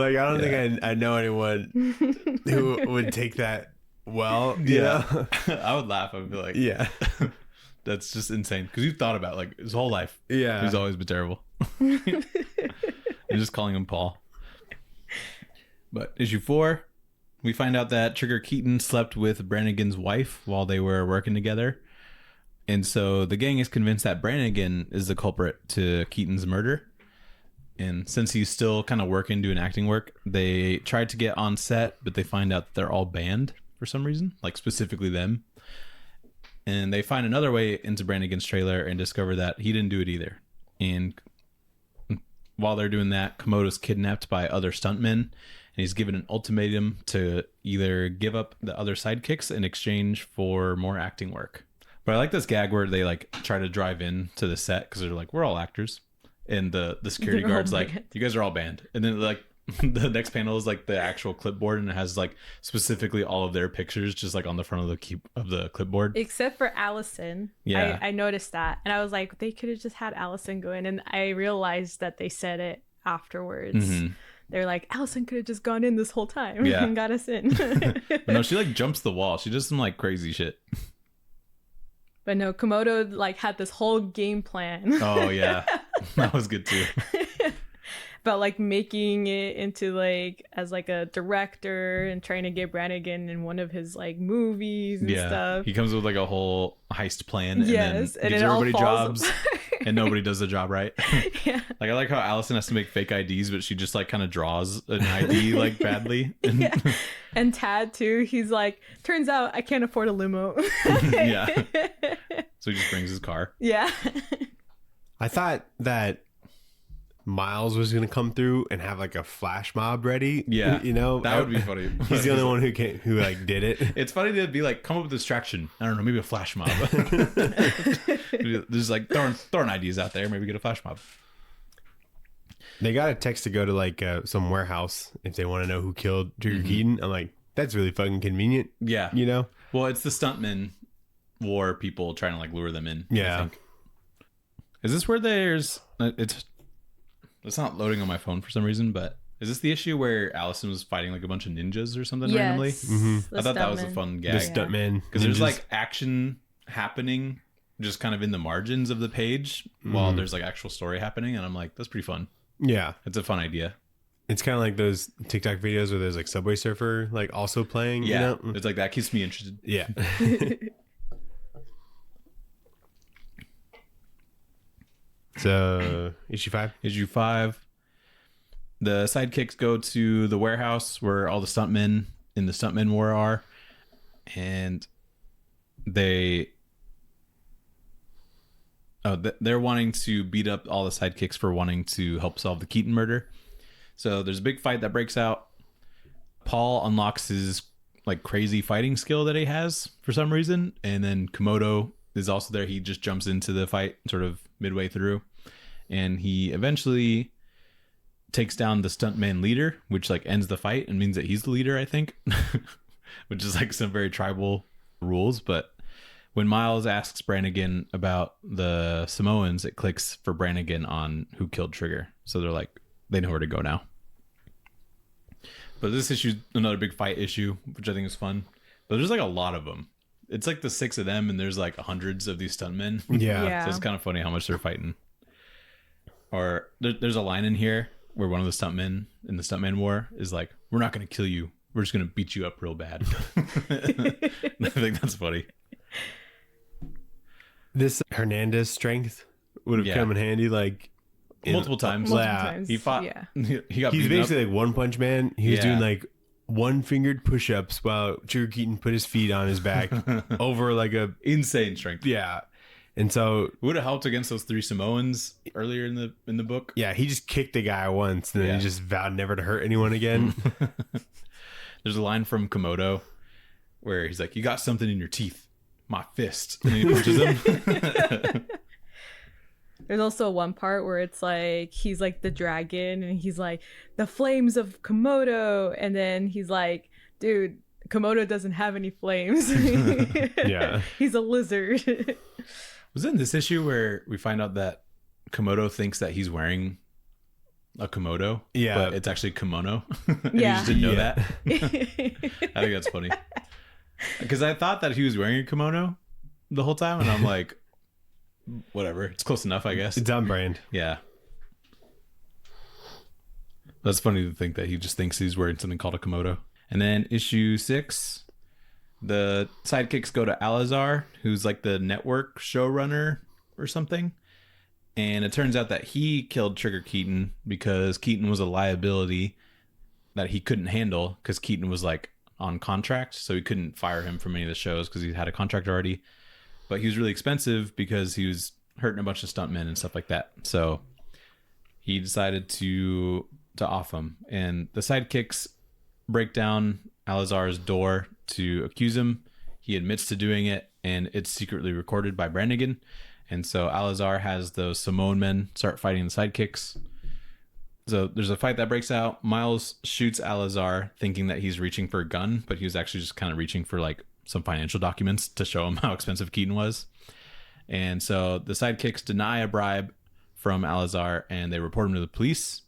like, I don't think I know anyone who would take that well. Yeah. Yeah. I would laugh. I would be like, Yeah. that's just insane. Because you've thought about like his whole life. Yeah. He's always been terrible. And just calling him Paul. But issue 4, we find out that Trigger Keaton slept with Brannigan's wife while they were working together. And so the gang is convinced that Brannigan is the culprit to Keaton's murder. And since he's still kind of working, doing acting work, they tried to get on set, but they find out that they're all banned for some reason, like specifically them. And they find another way into Brannigan's trailer and discover that he didn't do it either. And while they're doing that, Komodo's kidnapped by other stuntmen, and he's given an ultimatum to either give up the other sidekicks in exchange for more acting work. But I like this gag where they like try to drive in to the set because they're like, we're all actors. And the security They're all guard's like, banned. you guys are all banned. And then like the next panel is like the actual clipboard, and it has like specifically all of their pictures just like on the front of the clipboard. Except for Allison. Yeah. I noticed that. And I was like, they could have just had Allison go in. And I realized that they said it afterwards. Mhm. They're like, Allison could have just gone in this whole time Yeah. and got us in. But no, she like jumps the wall. She does some like crazy shit. But no, Komodo like had this whole game plan. Oh yeah, that was good too. About like making it into like as like a director and trying to get Brannigan in one of his like movies and Yeah, stuff. he comes with like a whole heist plan. Yes, and and then gives it all everybody falls jobs, and nobody does the job right. Yeah. Like I like how Allison has to make fake IDs, but she just like kind of draws an ID like badly. And, Yeah. And Tad too, he's like, turns out I can't afford a limo. Yeah. So he just brings his car. Yeah. I thought that Miles was gonna come through and have like a flash mob ready. Yeah, you know, that would be funny. He's the only one who like did it. It's funny to be like, come up with a distraction. I don't know, maybe a flash mob. There's like throwing ideas out there. Maybe get a flash mob. They got a text to go to like some warehouse if they want to know who killed Trigger Keaton. I'm like, that's really fucking convenient. Yeah, you know. Well, it's the Stuntman War people trying to like lure them in. Yeah. I think. Is this where there's it's not loading on my phone for some reason, but is this the issue where Allison was fighting like a bunch of ninjas or something randomly? I thought that was a fun gag. The stuntman. Because there's like action happening just kind of in the margins of the page while there's like actual story happening. And I'm like, that's pretty fun. Yeah. It's a fun idea. It's kind of like those TikTok videos where there's like Subway Surfer like also playing. Yeah. You know? It's like that keeps me interested. Yeah. So, issue 5? Issue 5. The sidekicks go to the warehouse where all the stuntmen in the STUNTMAN WAR are. And they're wanting to beat up all the sidekicks for wanting to help solve the Keaton murder. So there's a big fight that breaks out. Paul unlocks his like crazy fighting skill that he has for some reason. And then Komodo is also there. He just jumps into the fight sort of midway through. And he eventually takes down the stuntman leader, which like ends the fight and means that he's the leader, I think. Which is like some very tribal rules. But when Miles asks Brannigan about the Samoans, it clicks for Brannigan on who killed Trigger. So they're like, they know where to go now. But this issue is another big fight issue, which I think is fun. But there's like a lot of them. It's like the 6 of them, and there's like hundreds of these stuntmen. Yeah. So it's kind of funny how much they're fighting. Or there's a line in here where one of the stuntmen in the Stuntman War is like, we're not going to kill you. We're just going to beat you up real bad. I think that's funny. This Hernandez strength would have come in handy like multiple times. He fought. Yeah. He got He's beaten basically up. like One Punch Man. He was doing like one-fingered push-ups while Trigger Keaton put his feet on his back over like a insane strength. Yeah. And so it would have helped against those 3 Samoans earlier in the book. Yeah, he just kicked the guy once, and then he just vowed never to hurt anyone again. There's a line from Komodo where he's like, "You got something in your teeth, my fist," and then he punches him. There's also one part where it's like he's like the dragon, and he's like the flames of Komodo, and then he's like, "Dude, Komodo doesn't have any flames." Yeah, he's a lizard. Was it in this issue where we find out that Komodo thinks that he's wearing a Komodo? Yeah. But it's actually kimono. And Yeah. he just didn't know that. I think that's funny. Because I thought that he was wearing a kimono the whole time, and I'm like, whatever. It's close enough, I guess. it's on brand. Yeah. That's funny to think that he just thinks he's wearing something called a Komodo. And then issue 6, the sidekicks go to Alazar, who's like the network showrunner or something. And it turns out that he killed Trigger Keaton because Keaton was a liability that he couldn't handle because Keaton was like on contract. So he couldn't fire him from any of the shows because he had a contract already. But he was really expensive because he was hurting a bunch of stuntmen and stuff like that. So he decided to off him. And the sidekicks break down Alazar's door to accuse him. He admits to doing it, and it's secretly recorded by Brannigan. And so Alazar has those Samoan men start fighting the sidekicks. So there's a fight that breaks out. Miles shoots Alazar thinking that he's reaching for a gun, but he was actually just kind of reaching for like some financial documents to show him how expensive Keaton was. And so the sidekicks deny a bribe from Alazar, and they report him to the police.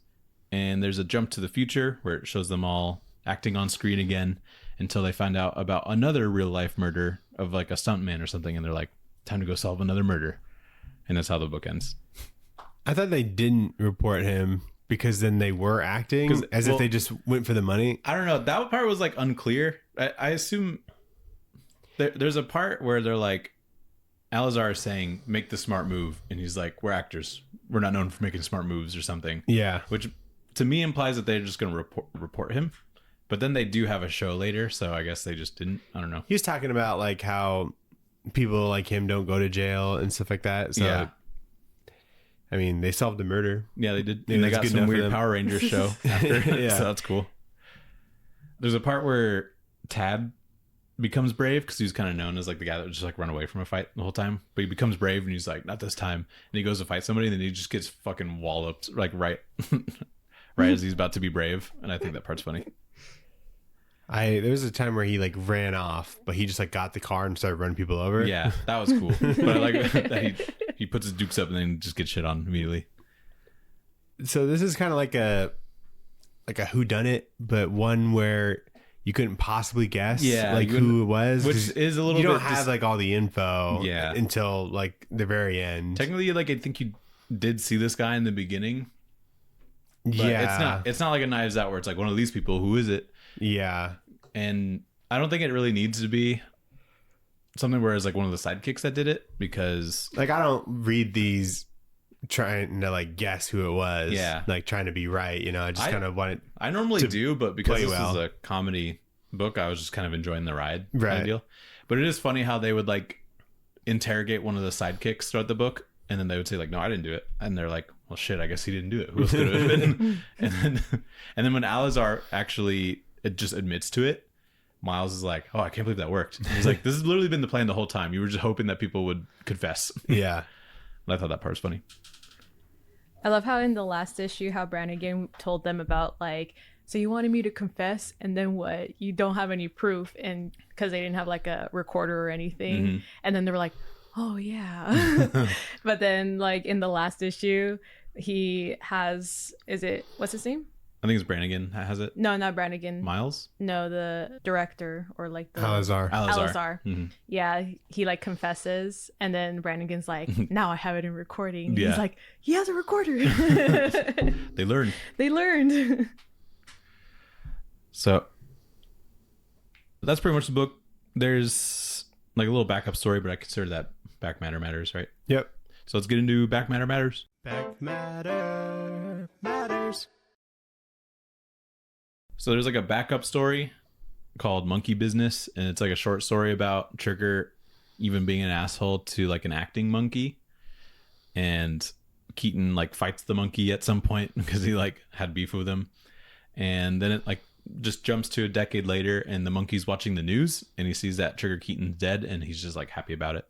And there's a jump to the future where it shows them all acting on screen again until they find out about another real life murder of like a stuntman or something. And they're like, time to go solve another murder. And that's how the book ends. I thought they didn't report him because then they were acting as if they just went for the money. I don't know. That part was like unclear. I assume there's a part where they're like, Alazar is saying, make the smart move. And he's like, we're actors. We're not known for making smart moves or something. Yeah. Which to me implies that they're just going to report him. But then they do have a show later. So I guess they just didn't. I don't know. He was talking about like how people like him don't go to jail and stuff like that. So yeah. I mean, they solved the murder. Yeah, they did. Yeah, And they that's got good some enough for weird them. Power Rangers show after. Yeah. So that's cool. There's a part where Tad becomes brave because he's kind of known as like the guy that would just like run away from a fight the whole time. But he becomes brave and he's like, not this time. And he goes to fight somebody and then he just gets fucking walloped like right as he's about to be brave. And I think that part's funny. There was a time where he like ran off, but he just like got the car and started running people over. Yeah, that was cool. But I like that he puts his dukes up and then just gets shit on immediately. So this is kind of like a whodunit, but one where you couldn't possibly guess like who it was, which is a little you bit don't have like all the info until like the very end. Technically, like I think you did see this guy in the beginning. But it's not like a Knives Out where it's like one of these people. Who is it? Yeah. And I don't think it really needs to be something where it's like one of the sidekicks that did it, because like I don't read these trying to like guess who it was. Yeah. Like trying to be right. You know, I just kind of want it. I normally do, but because this well. is a comedy book, I was just kind of enjoying the ride. Right. Kind of deal. But it is funny how they would like interrogate one of the sidekicks throughout the book, and then they would say like, "No, I didn't do it," and they're like, "Well, shit, I guess he didn't do it. Who else could it have been?" and then when Alizar actually just admits to it, Miles is like, "Oh, I can't believe that worked." And he's like, "This has literally been the plan the whole time. You were just hoping that people would confess." Yeah. And I thought that part was funny. I love how in the last issue, how Brannigan told them about like, so you wanted me to confess, and then what? You don't have any proof, and because they didn't have like a recorder or anything, Mm-hmm. and then they were like, oh yeah. But then like in the last issue, he has, what's his name? I think it's Brannigan that has it. No, not Brannigan. Miles? No, the director, or like the Alizar. Alizar. Mm-hmm. Yeah, he like confesses, and then Brannigan's like, now I have it in recording. Yeah. He's like, he has a recorder. They learned. They learned. So that's pretty much the book. There's like a little backup story, but I consider that back matter matters, right? Yep. So let's get into back matter matters. Back matter matters. So there's like a backup story called Monkey Business, and it's like a short story about Trigger even being an asshole to like an acting monkey, and Keaton like fights the monkey at some point because he like had beef with him, and then it like just jumps to a decade later, and the monkey's watching the news, and he sees that Trigger Keaton's dead, and he's just like happy about it.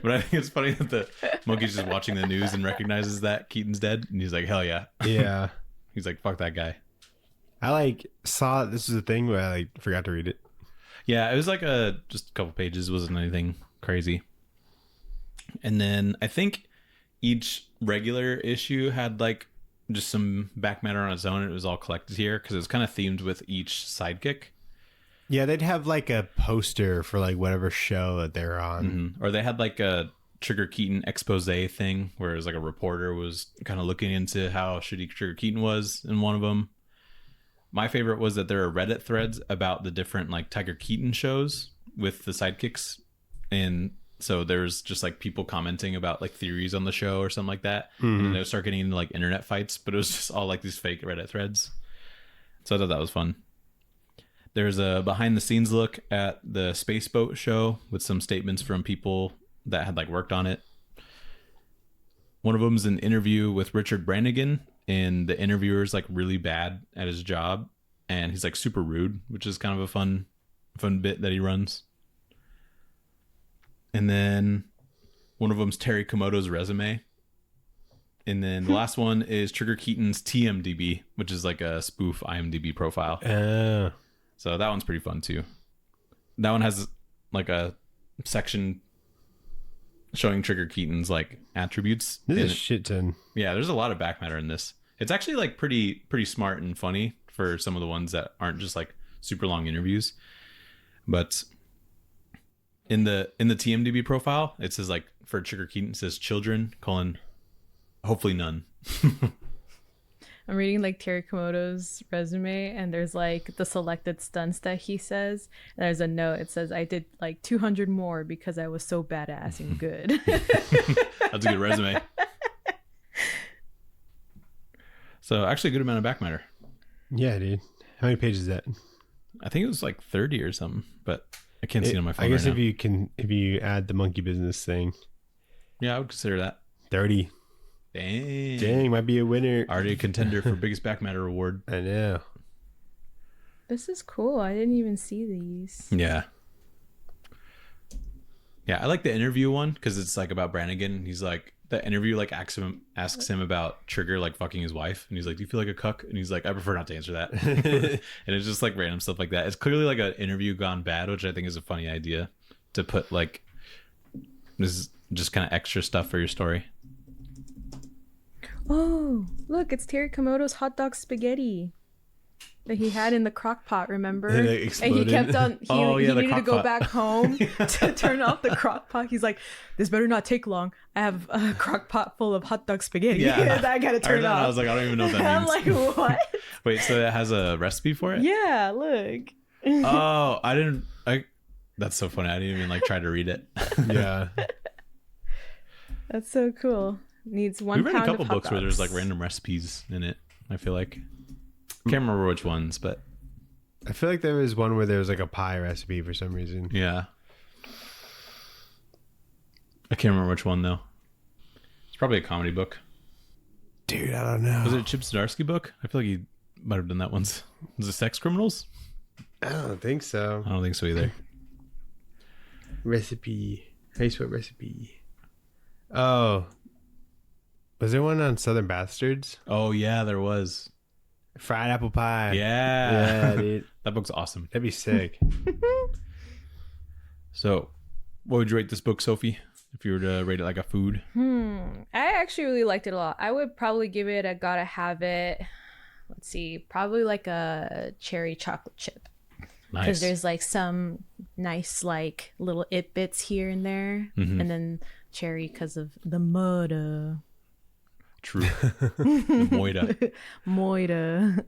But I think it's funny that the monkey's just watching the news and recognizes that Keaton's dead, and he's like, hell yeah. Yeah. He's like, fuck that guy. I like saw this is a thing where I like forgot to read it. Yeah, it was like just a couple pages. It wasn't anything crazy. And then I think each regular issue had like just some back matter on its own. And it was all collected here because it was kind of themed with each sidekick. Yeah, they'd have like a poster for like whatever show that they're on. Mm-hmm. Or they had like a Trigger Keaton expose thing where it was like a reporter was kind of looking into how shitty Trigger Keaton was in one of them. My favorite was that there are Reddit threads about the different like Tiger Keaton shows with the sidekicks, and so there's just like people commenting about like theories on the show or something like that, and then they would start getting into like internet fights, but it was just all like these fake Reddit threads. So I thought that was fun. There's a behind the scenes look at the Space Boat show with some statements from people that had like worked on it. One of them is an interview with Richard Brannigan, and the interviewer's like really bad at his job, and he's like super rude, which is kind of a fun bit that he runs. And then one of them's Terry Komodo's resume. And then the last one is Trigger Keaton's TMDB, which is like a spoof IMDb profile. So that one's pretty fun too. That one has like a section showing Trigger Keaton's like attributes. This is a shit ton. Yeah, there's a lot of back matter in this. It's actually like pretty smart and funny for some of the ones that aren't just like super long interviews. But in the TMDB profile, it says like for Trigger Keaton, it says children, hopefully none. I'm reading like Terry Komodo's resume, and there's like the selected stunts that he says. And there's a note. It says, I did like 200 more because I was so badass and good. That's a good resume. So actually a good amount of back matter. Yeah, dude. How many pages is that? I think it was like 30 or something, but I can't see it on my phone. I guess right if now. you add the monkey business thing. Yeah, I would consider that. 30. Dang. might be a winner. Already a contender for biggest back matter award. I know. This is cool. I didn't even see these. Yeah. Yeah, I like the interview one because it's like about Brannigan. He's like, the interview like asks him about Trigger like fucking his wife, and he's like, "Do you feel like a cuck?" And he's like, "I prefer not to answer that." And it's just like random stuff like that. It's clearly like an interview gone bad, which I think is a funny idea to put like this is just kind of extra stuff for your story. Oh, look, it's Terry Komodo's hot dog spaghetti that he had in the crock pot, remember? And it And he exploded. kept on, he the needed to crock go pot. back home to turn off the crock pot. He's like, this better not take long. I have a crock pot full of hot dog spaghetti. Yeah. I gotta I heard turn that and off. I was like, I don't even know what that I'm means. like, what? Wait, so it has a recipe for it? Yeah, look. Oh, that's so funny. I didn't even like try to read it. Yeah. That's so cool. Needs one We read pound a couple of hot books where there's dogs. like random recipes in it. I feel like can't remember which ones, but I feel like there was one where there was like a pie recipe for some reason. yeah, I can't remember which one though. It's probably a comedy book. Dude, I don't know. Was it a Chip Zdarsky book? I feel like he might have done that once. Was it Sex Criminals? I don't think so. I don't think so either. Recipe. How you spell recipe? Oh. Was there one on Southern Bastards? Oh yeah, there was. Fried apple pie. Yeah, Yeah, dude. that book's awesome. That'd be sick. So, what would you rate this book, Sophie? If you were to rate it like a food? I actually really liked it a lot. I would probably give it a gotta have it. Let's see, probably like a cherry chocolate chip. Because Nice. there's like some nice like little it bits here and there. Mhm. And then cherry because of the murder. True. The Moida. Moida.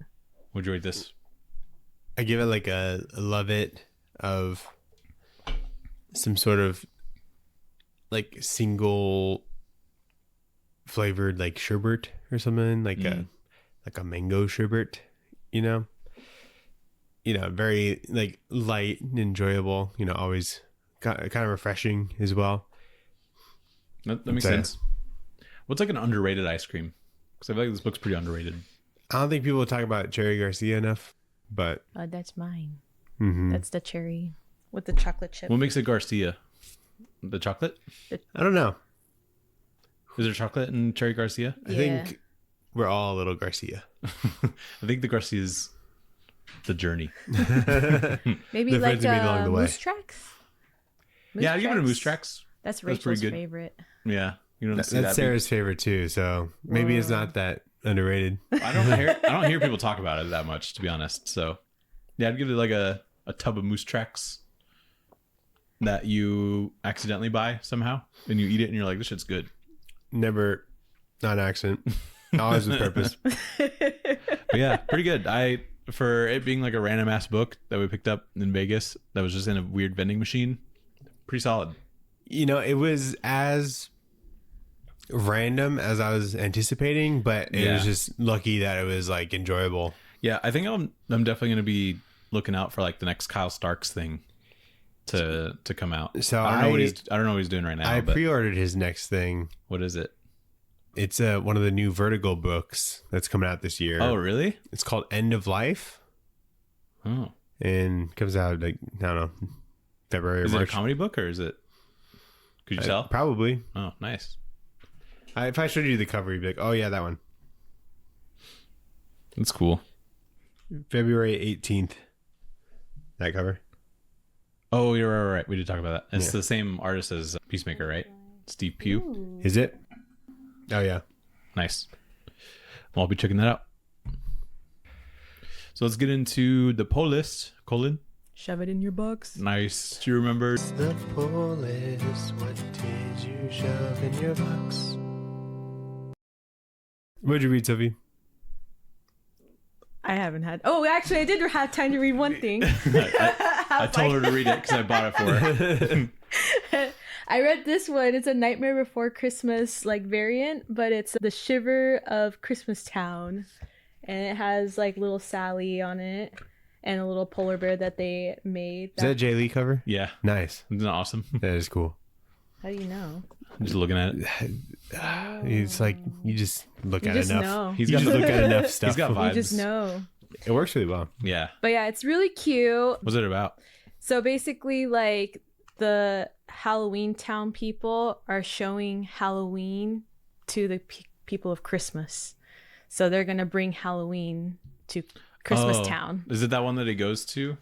Would you rate this? I give it like a love it of some sort of like single flavored like sherbet or something like a mango sherbet, you know, very like light and enjoyable, always kind of refreshing as well. That makes So, yeah. sense. What's like an underrated ice cream? Because I feel like this book's pretty underrated. I don't think people talk about Cherry Garcia enough, but That's mine. mhm. That's the cherry with the chocolate chip. What makes it Garcia? The chocolate? I don't know. Is there chocolate in Cherry Garcia? I Yeah. think we're all a little Garcia. I think the Garcia is the journey. Maybe The like friends we made along the way. Moose Tracks. Yeah, I'd give it a Moose Tracks. That's pretty Rachel's good. favorite. Yeah, you don't That's see that. Sarah's favorite too, so maybe it's not that underrated. I don't hear people talk about it that much, to be honest. So, yeah, I'd give it like a tub of Moose Tracks that you accidentally buy somehow, and you eat it, and you're like, this shit's good. Never, not an accident. Always with purpose. But yeah, pretty good. For it being like a random ass book that we picked up in Vegas that was just in a weird vending machine, pretty solid. It was as random as I was anticipating, but it was just lucky that it was like enjoyable. Yeah, I think I'm definitely gonna be looking out for like the next Kyle Starks thing to come out. So I don't know what he's doing right now. I but pre-ordered his next thing. what is it? It's one of the new Vertigo books that's coming out this year. Oh, really? It's called End of Life, Oh, and comes out like I don't know, February or is it a March. comedy book or is it? Could you tell? Probably. Oh, nice. If I showed you the cover, you'd be like, "Oh yeah, that one." That's cool. February 18th. That cover. Oh, you're right. We did talk about that. It's Yeah. the same artist as Peacemaker, right? Steve Pugh. Is it? Oh yeah. Nice. Well, I'll be checking that out. So let's get into the poll list. Colin. Shove it in your box. Nice. Do you remember? The poll is, what did you shove in your box? What did you read, Sophie? I haven't had. Oh, actually, I did have time to read one thing. I told her to read it because I bought it for her. I read this one. It's a Nightmare Before Christmas like variant, but it's The Shiver of Christmas Town, and it has like little Sally on it and a little polar bear that they made. Is that a Jay Lee cover? Yeah. Nice. Isn't that awesome? That is cool. How do you know? Just looking at it. It's like you just look You at just enough. know. He's You got just look at enough stuff. He's got You vibes. just know. It works really well. Yeah. But yeah, it's really cute. What's it about? So basically, like, the Halloween Town people are showing Halloween to the people of Christmas. So they're going to bring Halloween to Christmas Town. Is it that one that he goes to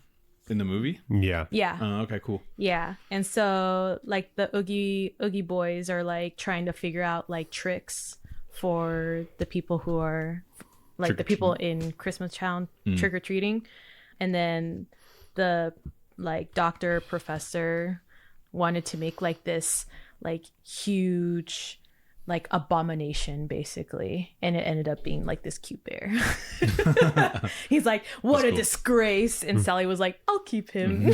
in the movie? Yeah. Yeah. Oh, okay, cool. Yeah. And so, like, the Oogie boys are, like, trying to figure out, like, tricks for the people who are, like, the people in Christmas Town trick-or-treating. And then the, like, doctor, professor wanted to make, like, this, like, huge, like, abomination, basically. And it ended up being, like, this cute bear. He's like, what That's a cool. disgrace. And Sally was like, I'll keep him.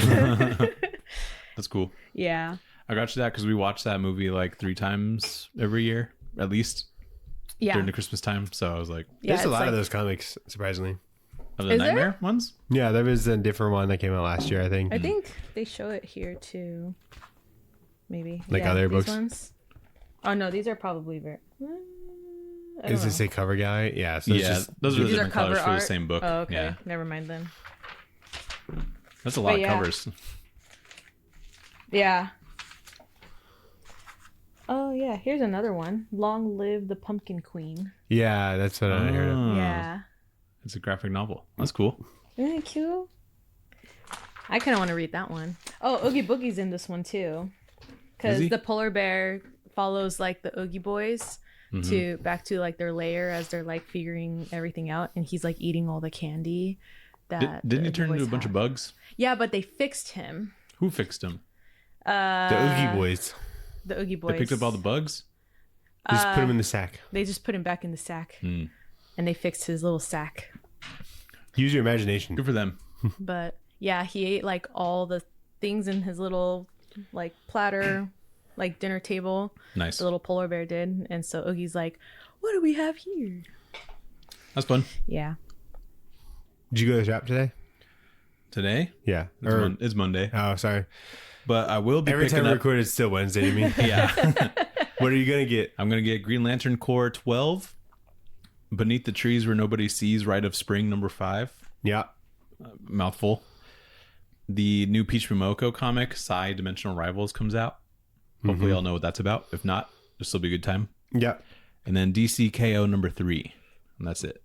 That's cool. Yeah. I got you that because we watch that movie like 3 times every year, at least Yeah. during the Christmas time. So I was like, Yeah, There's a it's lot of like- those comics, surprisingly. of the Is there? Nightmare ones? Yeah, there was a different one that came out last year, I think. I think they show it here too. Maybe. Like other these books? Ones. Oh no, these are probably very. I don't Is this know. a cover guy? Yeah. So it's Yeah, just, those are the These are different colors cover for the art? same book. Oh, okay. Yeah, Never mind then. that's a lot But of yeah. covers. Yeah. Oh yeah, here's another one. Long live the Pumpkin Queen. yeah, that's what I heard of. Oh, Yeah. it's a graphic novel. That's cool. Isn't it cute? I kind of want to read that one. Oh, Oogie Boogie's in this one too. Is Because he? the polar bear follows like the Oogie boys to back to like their lair as they're like figuring everything out, and he's like eating all the candy that Didn't the he Oogie turn into boys a bunch of have. bugs? Yeah, but they fixed him. Who fixed him? The Oogie Boys. The Oogie boys. They picked up all the bugs? Just put them in the sack. They just put him back in the sack, Hmm. and they fixed his little sack. Use your imagination. Good for them. But yeah, he ate like all the things in his little like platter, like dinner table. Nice. The little polar bear did, and so Oogie's like, "What do we have here?" That's fun. Yeah. Did you go to the shop today? Today? Yeah. It's Monday. Oh, sorry. But I will be Every picking time we up. record, it's still Wednesday to me. Yeah. What are you going to get? I'm going to get Green Lantern Corps 12. Beneath the Trees Where Nobody Sees, Rite of Spring number 5. Yeah. Mouthful. The new Peach Momoko comic, Psy Dimensional Rivals, comes out. Hopefully I'll know what that's about. If not, this will be a good time. Yeah. And then DCKO number 3. And that's it.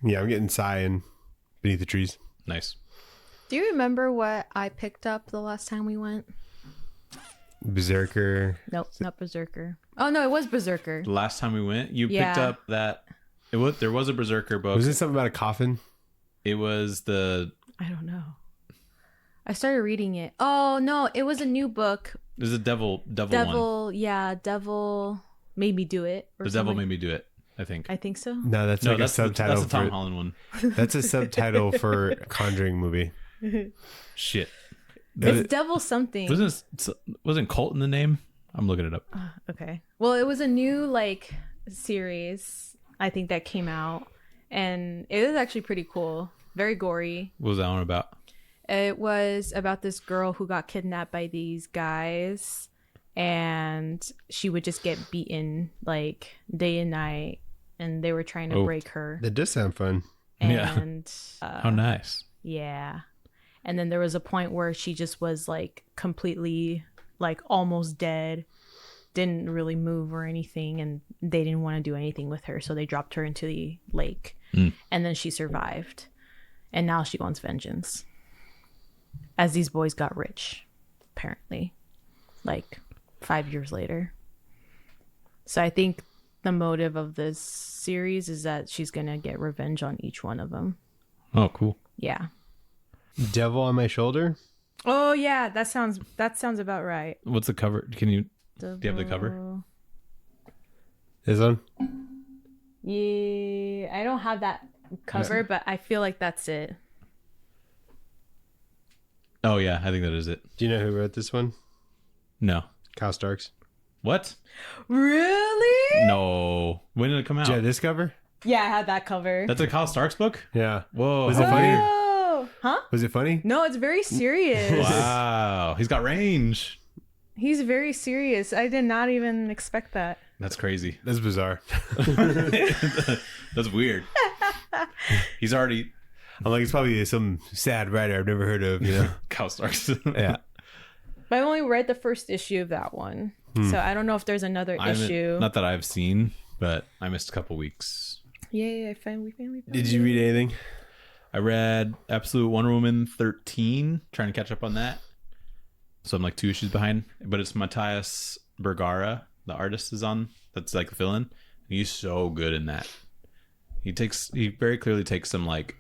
Yeah, I'm getting Psy and Beneath the Trees. Nice. Do you remember what I picked up the last time we went? Berserker. Nope, not Berserker. Oh no, it was Berserker. The last time we went, you Yeah. picked up that. There was a Berserker book. Was it something about a coffin? It was the. I don't know. I started reading it. Oh no, it was a new book. There's a devil one. Devil made me do it. Or The devil something. made me do it. I think. I think so. No, that's No, like that's a subtitle that's the Tom for Holland one. that's a subtitle for a Conjuring movie. Shit. It's devil something. Wasn't Cult in the name? I'm looking it up. Okay. Well, it was a new like series, I think, that came out, and it was actually pretty cool. Very gory. What was that one about? It was about this girl who got kidnapped by these guys, and she would just get beaten like day and night, and they were trying to Oh. break her. That does sound fun. Yeah. And How nice. yeah. And then there was a point where she just was like completely like almost dead, didn't really move or anything, and they didn't want to do anything with her, so they dropped her into the lake. And then she survived. And now she wants vengeance. As these boys got rich, apparently. Like 5 years later. So I think the motive of this series is that she's gonna get revenge on each one of them. Oh, cool. Yeah. Devil on My Shoulder. Oh yeah, that sounds about right. What's the cover? Do you have the cover? Devil- This one. Yeah, I don't have that cover, but I feel like that's it. Oh yeah, I think that is it. Do you know who wrote this one? No. Kyle Starks. What? Really? No. When did it come out? Did you have this cover? Yeah, I had that cover. That's a Kyle Starks book? Yeah. Whoa. Was it funny? Oh, huh? Was it funny? No, it's very serious. Wow. He's got range. He's very serious. I did not even expect that. That's crazy. That's bizarre. That's weird. He's already I'm like, it's probably some sad writer I've never heard of, you know? Cow Starks. Yeah. But I've only read the first issue of that one. So I don't know if there's another issue. Not that I've seen, but I missed a couple weeks. Yeah, we finally found Did you read anything? I read Absolute Wonder Woman 13, trying to catch up on that. So I'm like 2 issues behind, but it's Matthias Bergara, the artist is on. That's like the villain. He's so good in that. He very clearly takes some like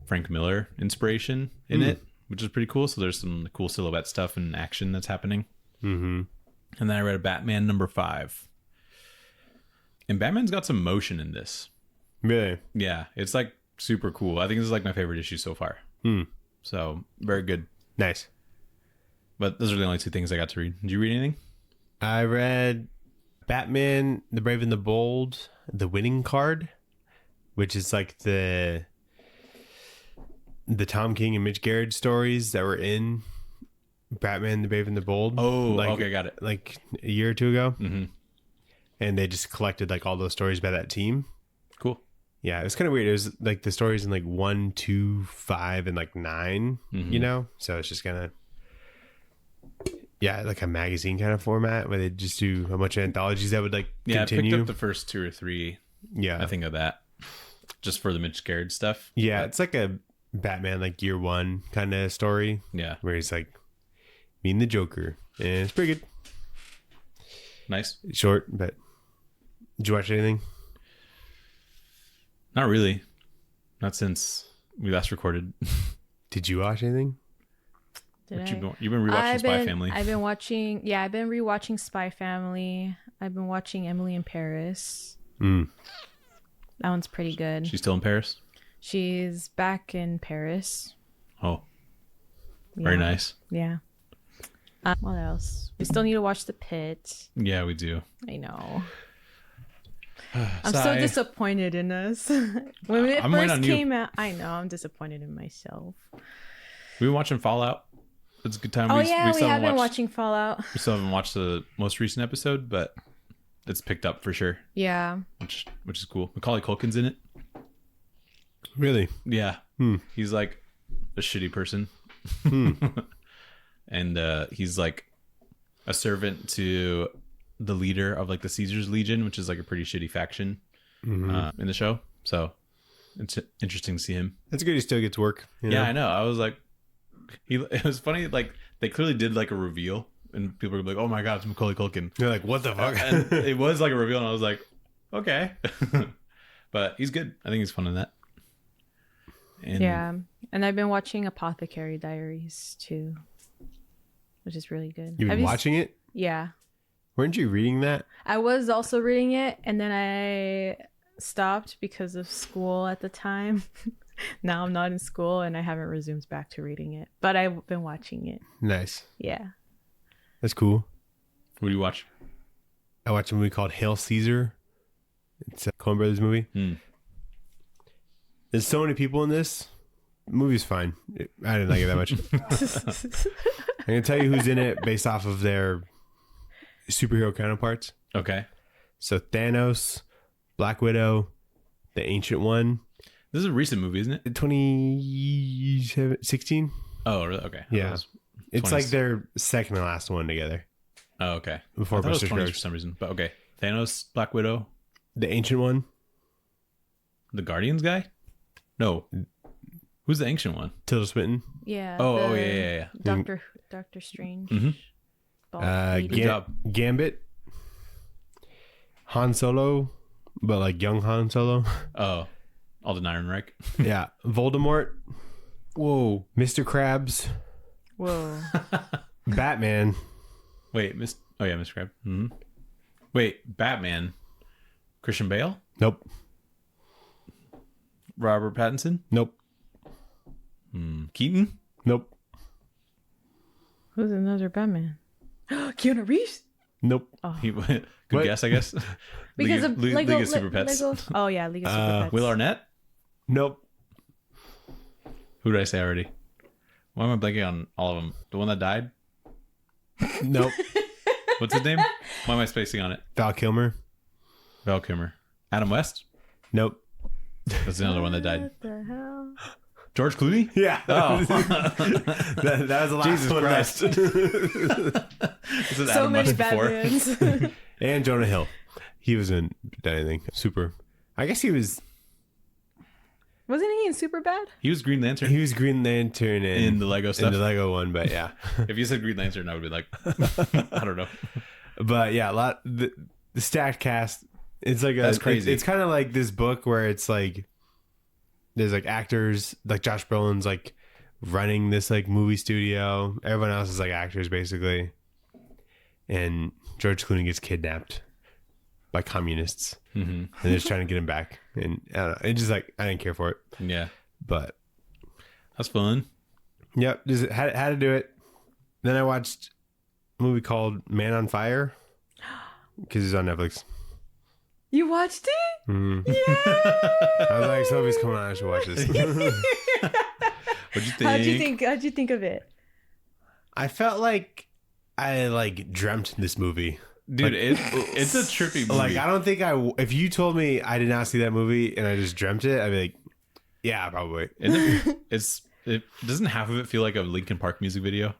Frank Miller inspiration in it, which is pretty cool. So there's some cool silhouette stuff and action that's happening. Mm-hmm. And then I read Batman #5. And Batman's got some motion in this. Really? Yeah, it's like super cool. I think this is like my favorite issue so far. So very good. Nice. But those are the only 2 things I got to read. Did you read anything? I read Batman, The Brave and the Bold, The Winning Card, which is like the Tom King and Mitch Gerads stories that were in Batman, The Brave and the Bold. Oh, like, okay, got it. Like a year or 2 ago. Mm-hmm. And they just collected like all those stories by that team. Cool. Yeah, it was kind of weird. It was like the stories in like 1, 2, 5, and like 9, you know? So it's just kind of, yeah, like a magazine kind of format where they just do a bunch of anthologies that would like continue. I picked up the first 2 or 3. Yeah. I think of that. Just for the Mitch Gerads stuff. Yeah, it's like a Batman like year 1 kind of story. Yeah. Where he's like meeting the Joker. And it's pretty good. Nice. Short, but did you watch anything? Not really. Not since we last recorded. Did you watch anything? You've been rewatching Spy Family. I've been rewatching Spy Family. I've been watching Emily in Paris. That one's pretty good. She's still in Paris? She's back in Paris. Oh. Very nice. Yeah. What else? We still need to watch The Pit. Yeah, we do. I know. I'm so disappointed in us. When it first came out, I know, I'm disappointed in myself. We've been watching Fallout. It's a good time. Oh, we have been watching Fallout. We still haven't watched the most recent episode, but it's picked up for sure. Yeah. Which is cool. Macaulay Culkin's in it. Really? Yeah. He's like a shitty person. And he's like a servant to the leader of like the Caesar's Legion, which is like a pretty shitty faction in the show. So it's interesting to see him. That's good. He still gets work. Yeah, I know. I was like, it was funny. Like they clearly did like a reveal, and people were like, "Oh my god, it's Macaulay Culkin." They're like, "What the fuck?" And it was like a reveal, and I was like, "Okay," but he's good. I think he's fun in that. And yeah, and I've been watching Apothecary Diaries too, which is really good. You've been watching it? Yeah. Weren't you reading that? I was also reading it, and then I stopped because of school at the time. Now I'm not in school, and I haven't resumed back to reading it. But I've been watching it. Nice. Yeah. That's cool. What do you watch? I watched a movie called Hail Caesar. It's a Coen Brothers movie. There's so many people in this. The movie's fine. I didn't like it that much. I can tell you who's in it based off of their superhero counterparts. Okay. So Thanos, Black Widow, the Ancient One. This is a recent movie, isn't it? 2016? Oh, really? Okay. Yeah. It's like their second to last one together. Oh, okay. Before I thought it was Buster 20s Scruggs. for some reason. But okay. Thanos, Black Widow, The Ancient One. the Guardians guy? No. Who's the ancient one? Tilda Swinton. Yeah. Oh, yeah. Doctor Strange. Bald lady. Good job. Gambit. Han Solo, but like young Han Solo. Oh, Alden Ehrenreich. Yeah. Voldemort. Whoa. Mr. Krabs. Whoa. Batman. Wait, Mr. Crab. Mm-hmm. Wait, Batman. Christian Bale? Nope. Robert Pattinson? Nope. Keaton? Nope. Who's another Batman? Keanu Reeves? Nope. Oh. Good What? guess, I guess. Because League, of League Lego, of Super Pets. Lego. Oh yeah, League of Super Pets. Will Arnett? Nope. Who did I say already? Why am I blanking on all of them? The one that died? Nope. What's his name? Why am I spacing on it? Val Kilmer. Val Kilmer. Adam West? Nope. That's another one that died. What the hell? George Clooney? Yeah. Oh. that was the last Jesus one Christ. left. This is So Adam many West before. Batmans. And Jonah Hill. He wasn't anything super. I guess he was Wasn't he in Superbad? He was Green Lantern He was Green Lantern in the Lego in stuff. the Lego one, but yeah. If you said Green Lantern, I would be like, I don't know. But yeah, the stacked cast. It's like That's crazy. It's kind of like this book where it's like there's like actors, like Josh Brolin's like running this like movie studio. Everyone else is like actors basically, and George Clooney gets kidnapped by communists, and they're just trying to get him back. And I don't know. It's just like I didn't care for it, Yeah, but that's fun. yep, just had to do it. Then I watched a movie called Man on Fire because it's on Netflix. You watched it? Mm. Yeah. I was like, Sophie's coming on. I should watch this. What'd you think? How'd you think of it? I felt like I like dreamt this movie. Dude, Like- it's a trippy movie. Like I don't think if you told me I did not see that movie and I just dreamt it, I'd be like, yeah, probably. It doesn't half of it feel like a Linkin Park music video?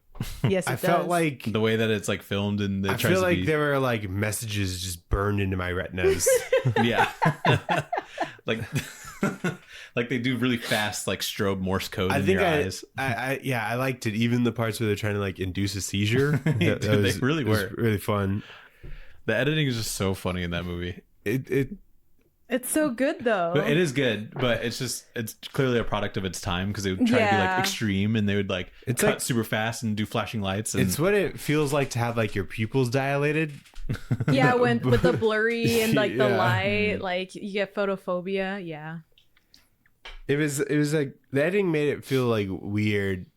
Yes, it I does. felt like The way that it's like filmed and it I tries feel to like be, there were like messages just burned into my retinas. yeah, like like they do really fast like strobe Morse code I in think your eyes. I liked it. Even the parts where they're trying to like induce a seizure. Dude, they really it was were. really fun. The editing is just so funny in that movie. It's so good though. But it is good, but it's clearly a product of its time because they would try to be like Yeah. extreme and they would like It's cut like- super fast and do flashing lights. And It's what it feels like to have like your pupils dilated. Yeah, when with the blurry and like the Yeah. light, like you get photophobia. Yeah. It was like the editing made it feel like weird.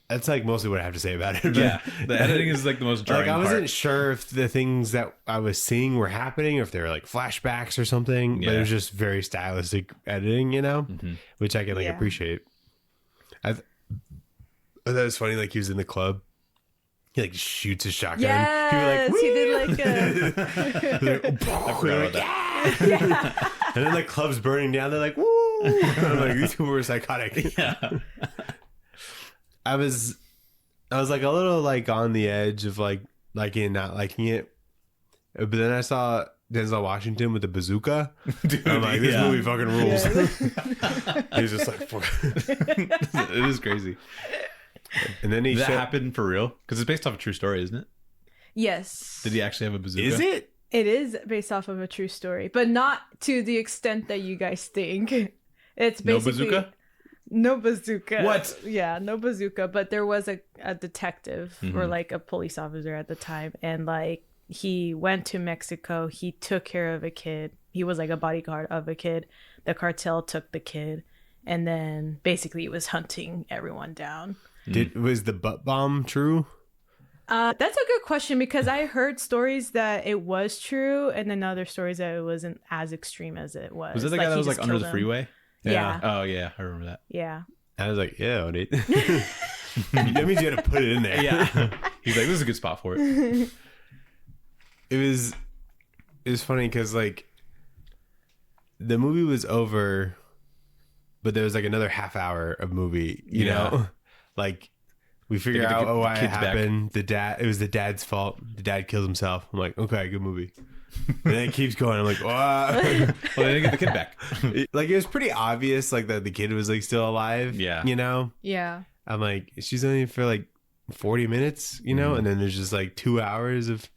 That's like mostly what I have to say about it. yeah, the editing is like the most jarring Like I wasn't part. sure if the things that I was seeing were happening or if they were like flashbacks or something. But it Yeah. was just very stylistic editing, you know, which I can like Yeah. appreciate. I thought it was funny. Like he was in the club, he like shoots a shotgun. Yes, he did like a. I forgot about that. Yeah. And then the club's burning down. They're like, "Woo!" I'm like, these people were psychotic. Yeah. I was like a little like on the edge of like liking and not liking it, but then I saw Denzel Washington with the bazooka. Dude, I'm like, this yeah. movie fucking rules. Yeah. He's just like, fuck. It is crazy. And then he Did that showed, happen for real? Because it's based off a true story, isn't it? Yes. Did he actually have a bazooka? is it? It is based off of a true story, but not to the extent that you guys think. It's No basically bazooka? No bazooka. What? Yeah, no bazooka. But there was a detective or Mhm. like a police officer at the time, and like he went to Mexico. He took care of a kid. He was like a bodyguard of a kid. The cartel took the kid, and then basically he was hunting everyone down. Was the butt bomb true? That's a good question because I heard stories that it was true, and then other stories that it wasn't as extreme as it was. Was it the guy that he was like just under killed the him. freeway? Yeah. Oh yeah, I remember that. Yeah. I was like, yeah, Nate. That means you had to put it in there. Yeah. He's like, this is a good spot for it. It was funny because like the movie was over, but there was like another half hour of movie, you Yeah. know, like we figure They get out the why it kids back. happened. It was the dad's fault. The dad killed himself. I'm like, okay, good movie. And then it keeps going. I'm like, wow. Well, they didn't get the kid back. Like it was pretty obvious, like that the kid was like still alive. Yeah. you know. Yeah. I'm like, she's only for like 40 minutes, you know, and then there's just like 2 hours of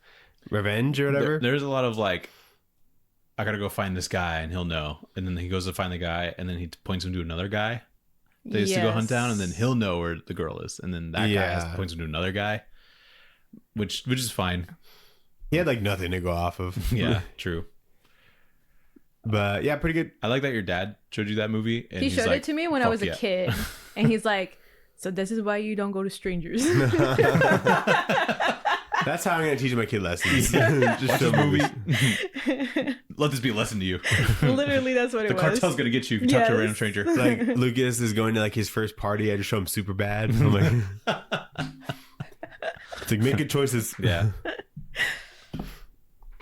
revenge or whatever. There's a lot of like, I gotta go find this guy and he'll know. And then he goes to find the guy and then he points him to another guy they used to go hunt down, and then he'll know where the girl is. And then that guy points him to another guy, which is fine. He had like nothing to go off of. Yeah, true. But yeah, pretty good. I like that your dad showed you that movie. And He he's showed like, it to me when I was "Fuck a yeah." kid, and he's like, "So this is why you don't go to strangers." That's how I'm gonna teach my kid lessons. Watch Just show this movie. movies. Let this be a lesson to you. Literally, that's what The it was. cartel's gonna get you if you talk to a random Yes. stranger. Like Lucas is going to like his first party. I just show him super bad. I'm like, It's like make good choices. Yeah.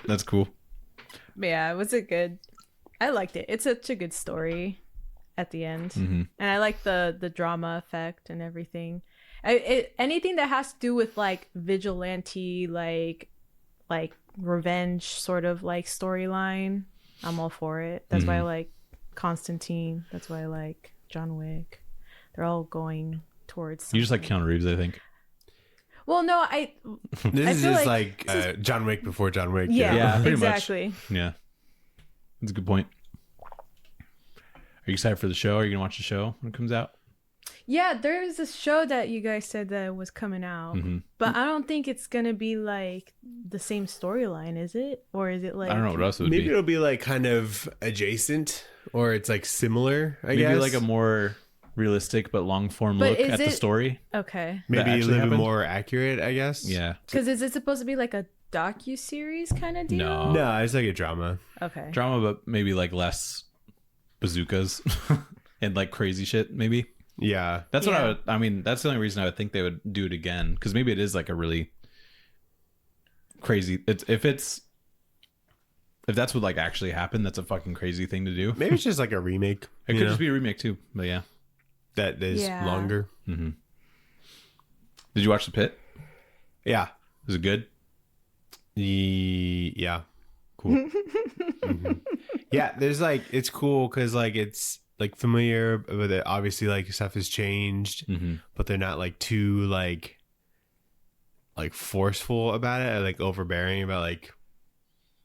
That's cool. Yeah, it was a good. I liked it. It's such a good story at the end, and I like the drama effect and everything. Anything that has to do with like vigilante, like revenge sort of like storyline, I'm all for it. That's why I like Constantine. That's why I like John Wick. They're all going towards something. You just like Keanu Reeves, I think. Well, no, This I is feel just like like John Wick before John Wick. yeah, Yeah, pretty much. exactly. Yeah. That's a good point. Are you excited for the show? Are you going to watch the show when it comes out? Yeah, there's a show that you guys said that was coming out, but I don't think it's gonna be like the same storyline, is it? Or is it like I don't know what else it would Maybe be. it'll be like kind of adjacent, or it's like similar. I guess Maybe like a more realistic but long form But look is at the it- story. Okay, maybe a actually little bit happened? more accurate. I guess. Yeah. because is it supposed to be like a docu-series kind of deal? No. No, it's like a drama. Okay. Drama, but maybe like less bazookas and like crazy shit, maybe. Yeah. That's what Yeah. I mean, that's the only reason I would think they would do it again. Because maybe it is like a really crazy. If that's what like actually happened, that's a fucking crazy thing to do. Maybe it's just like a remake. It could just be a remake too. But yeah. that is Yeah. longer. Did you watch The Pit? Yeah. Was it good? Yeah. Cool. Yeah, there's like it's cool because like it's like familiar, but it obviously like stuff has changed, but they're not like too like forceful about it, or, like overbearing about like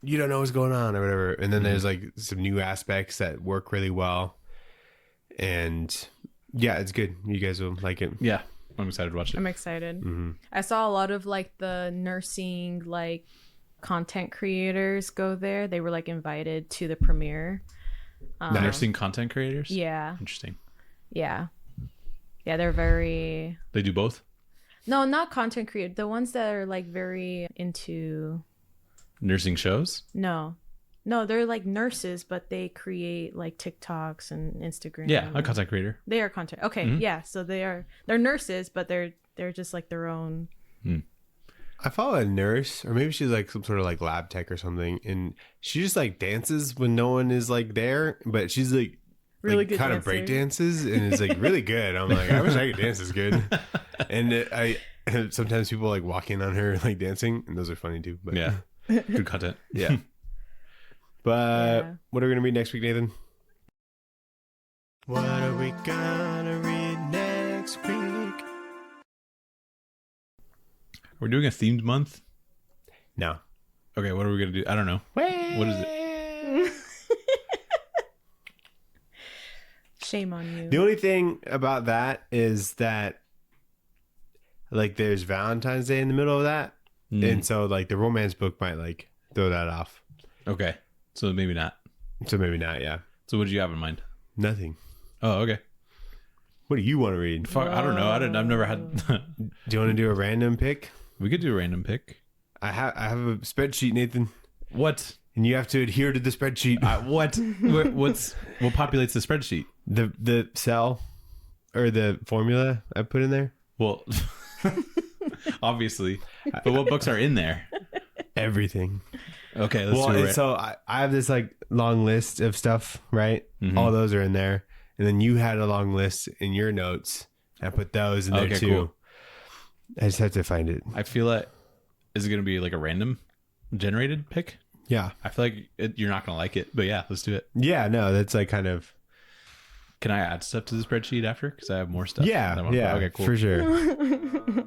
you don't know what's going on or whatever. And then there's like some new aspects that work really well, and yeah, it's good. You guys will like it. Yeah. I'm excited to watch it. I'm excited. I saw a lot of like the nursing like content creators go there. They were like invited to the premiere. Nursing content creators? Yeah, Interesting. yeah, they're very They do both? no, not content creator. The ones that are like very into Nursing shows? no, they're like nurses, but they create like TikToks and Instagram. Yeah, a content creator. They are content. Okay, yeah. So they're nurses, but they're just like their own. I follow a nurse, or maybe she's like some sort of like lab tech or something, and she just like dances when no one is like there, but she's like Really good kind of dancer. break dances, and it's like really good. I'm like, I wish I could dance as good. And I sometimes people like walk in on her like dancing, and those are funny too. But Yeah. Good content. yeah. But Yeah. what are we gonna read next week, Nathan? What are we gonna read next week? We're doing a themed month? No. Okay, what are we going to do? I don't know. What is it? Shame on you. The only thing about that is that like there's Valentine's Day in the middle of that. And so like the romance book might like throw that off. Okay. So maybe not. So maybe not, yeah. So what did you have in mind? Nothing. Oh, okay. What do you want to read? Fuck, I don't know. I've never had. Do you want to do a random pick? We could do a random pick. I have a spreadsheet, Nathan, What? and you have to adhere to the spreadsheet. What? What populates the spreadsheet? The cell or the formula I put in there. Well, obviously. But what books are in there? Everything. Okay, let's Well, do and it. so I have this like long list of stuff, right? All those are in there, and then you had a long list in your notes. I put those in there Okay, too. cool. I just have to find it. I feel like, is it going to be like a random generated pick? Yeah, I feel like you're not going to like it, but yeah, let's do it. yeah. No, that's like kind of Can I add stuff to the spreadsheet after? Because I have more stuff. that I yeah. wanna put. Okay, cool. For sure.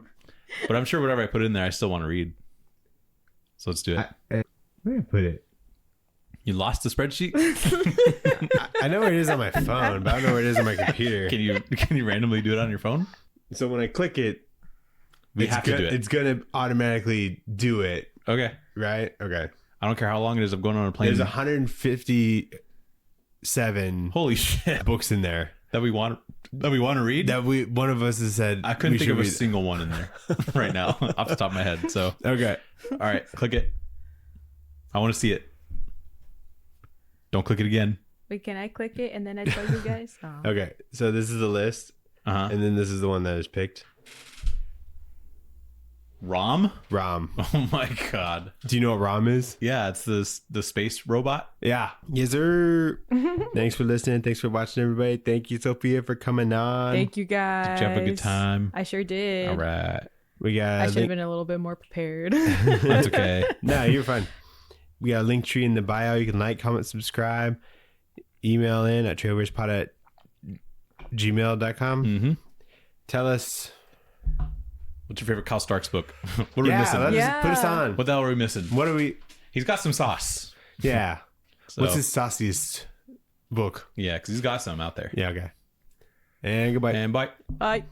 But I'm sure whatever I put in there, I still want to read. So let's do it. Where did I put it? You lost the spreadsheet? I know where it is on my phone, but I don't know where it is on my computer. Can you randomly do it on your phone? So when I click it, We have to do it. It's gonna automatically do it, Okay. right? Okay. I don't care how long it is. I'm going on a plane. There's 157 Holy shit books in there that we want to read. that one of us has said I couldn't we think of should a read. single one in there right now off the top of my head. So Okay. all right, click it. I want to see it. Don't click it again. Wait, can I click it and then I tell you guys? Oh. Okay. So this is the list, Uh huh. and then this is the one that is picked. Rom? Rom. Oh my god. Do you know what Rom is? Yeah, it's the space robot. Yeah. Yes, sir. Thanks for listening. Thanks for watching, everybody. Thank you, Sophia, for coming on. Thank you guys. Did you have a good time? I sure did. All right. We got. I should have been a little bit more prepared. That's okay. No, you're fine. We got a link tree in the bio. You can like, comment, subscribe, email in at tradewaiterspod@gmail.com. Mm-hmm. Tell us. What's your favorite Kyle Starks book? What are we missing? Put us on. What the hell are we missing? What are we? He's got some sauce. Yeah. So, What's his sauciest book? Yeah, because he's got some out there. Yeah, okay. And goodbye. And bye. Bye.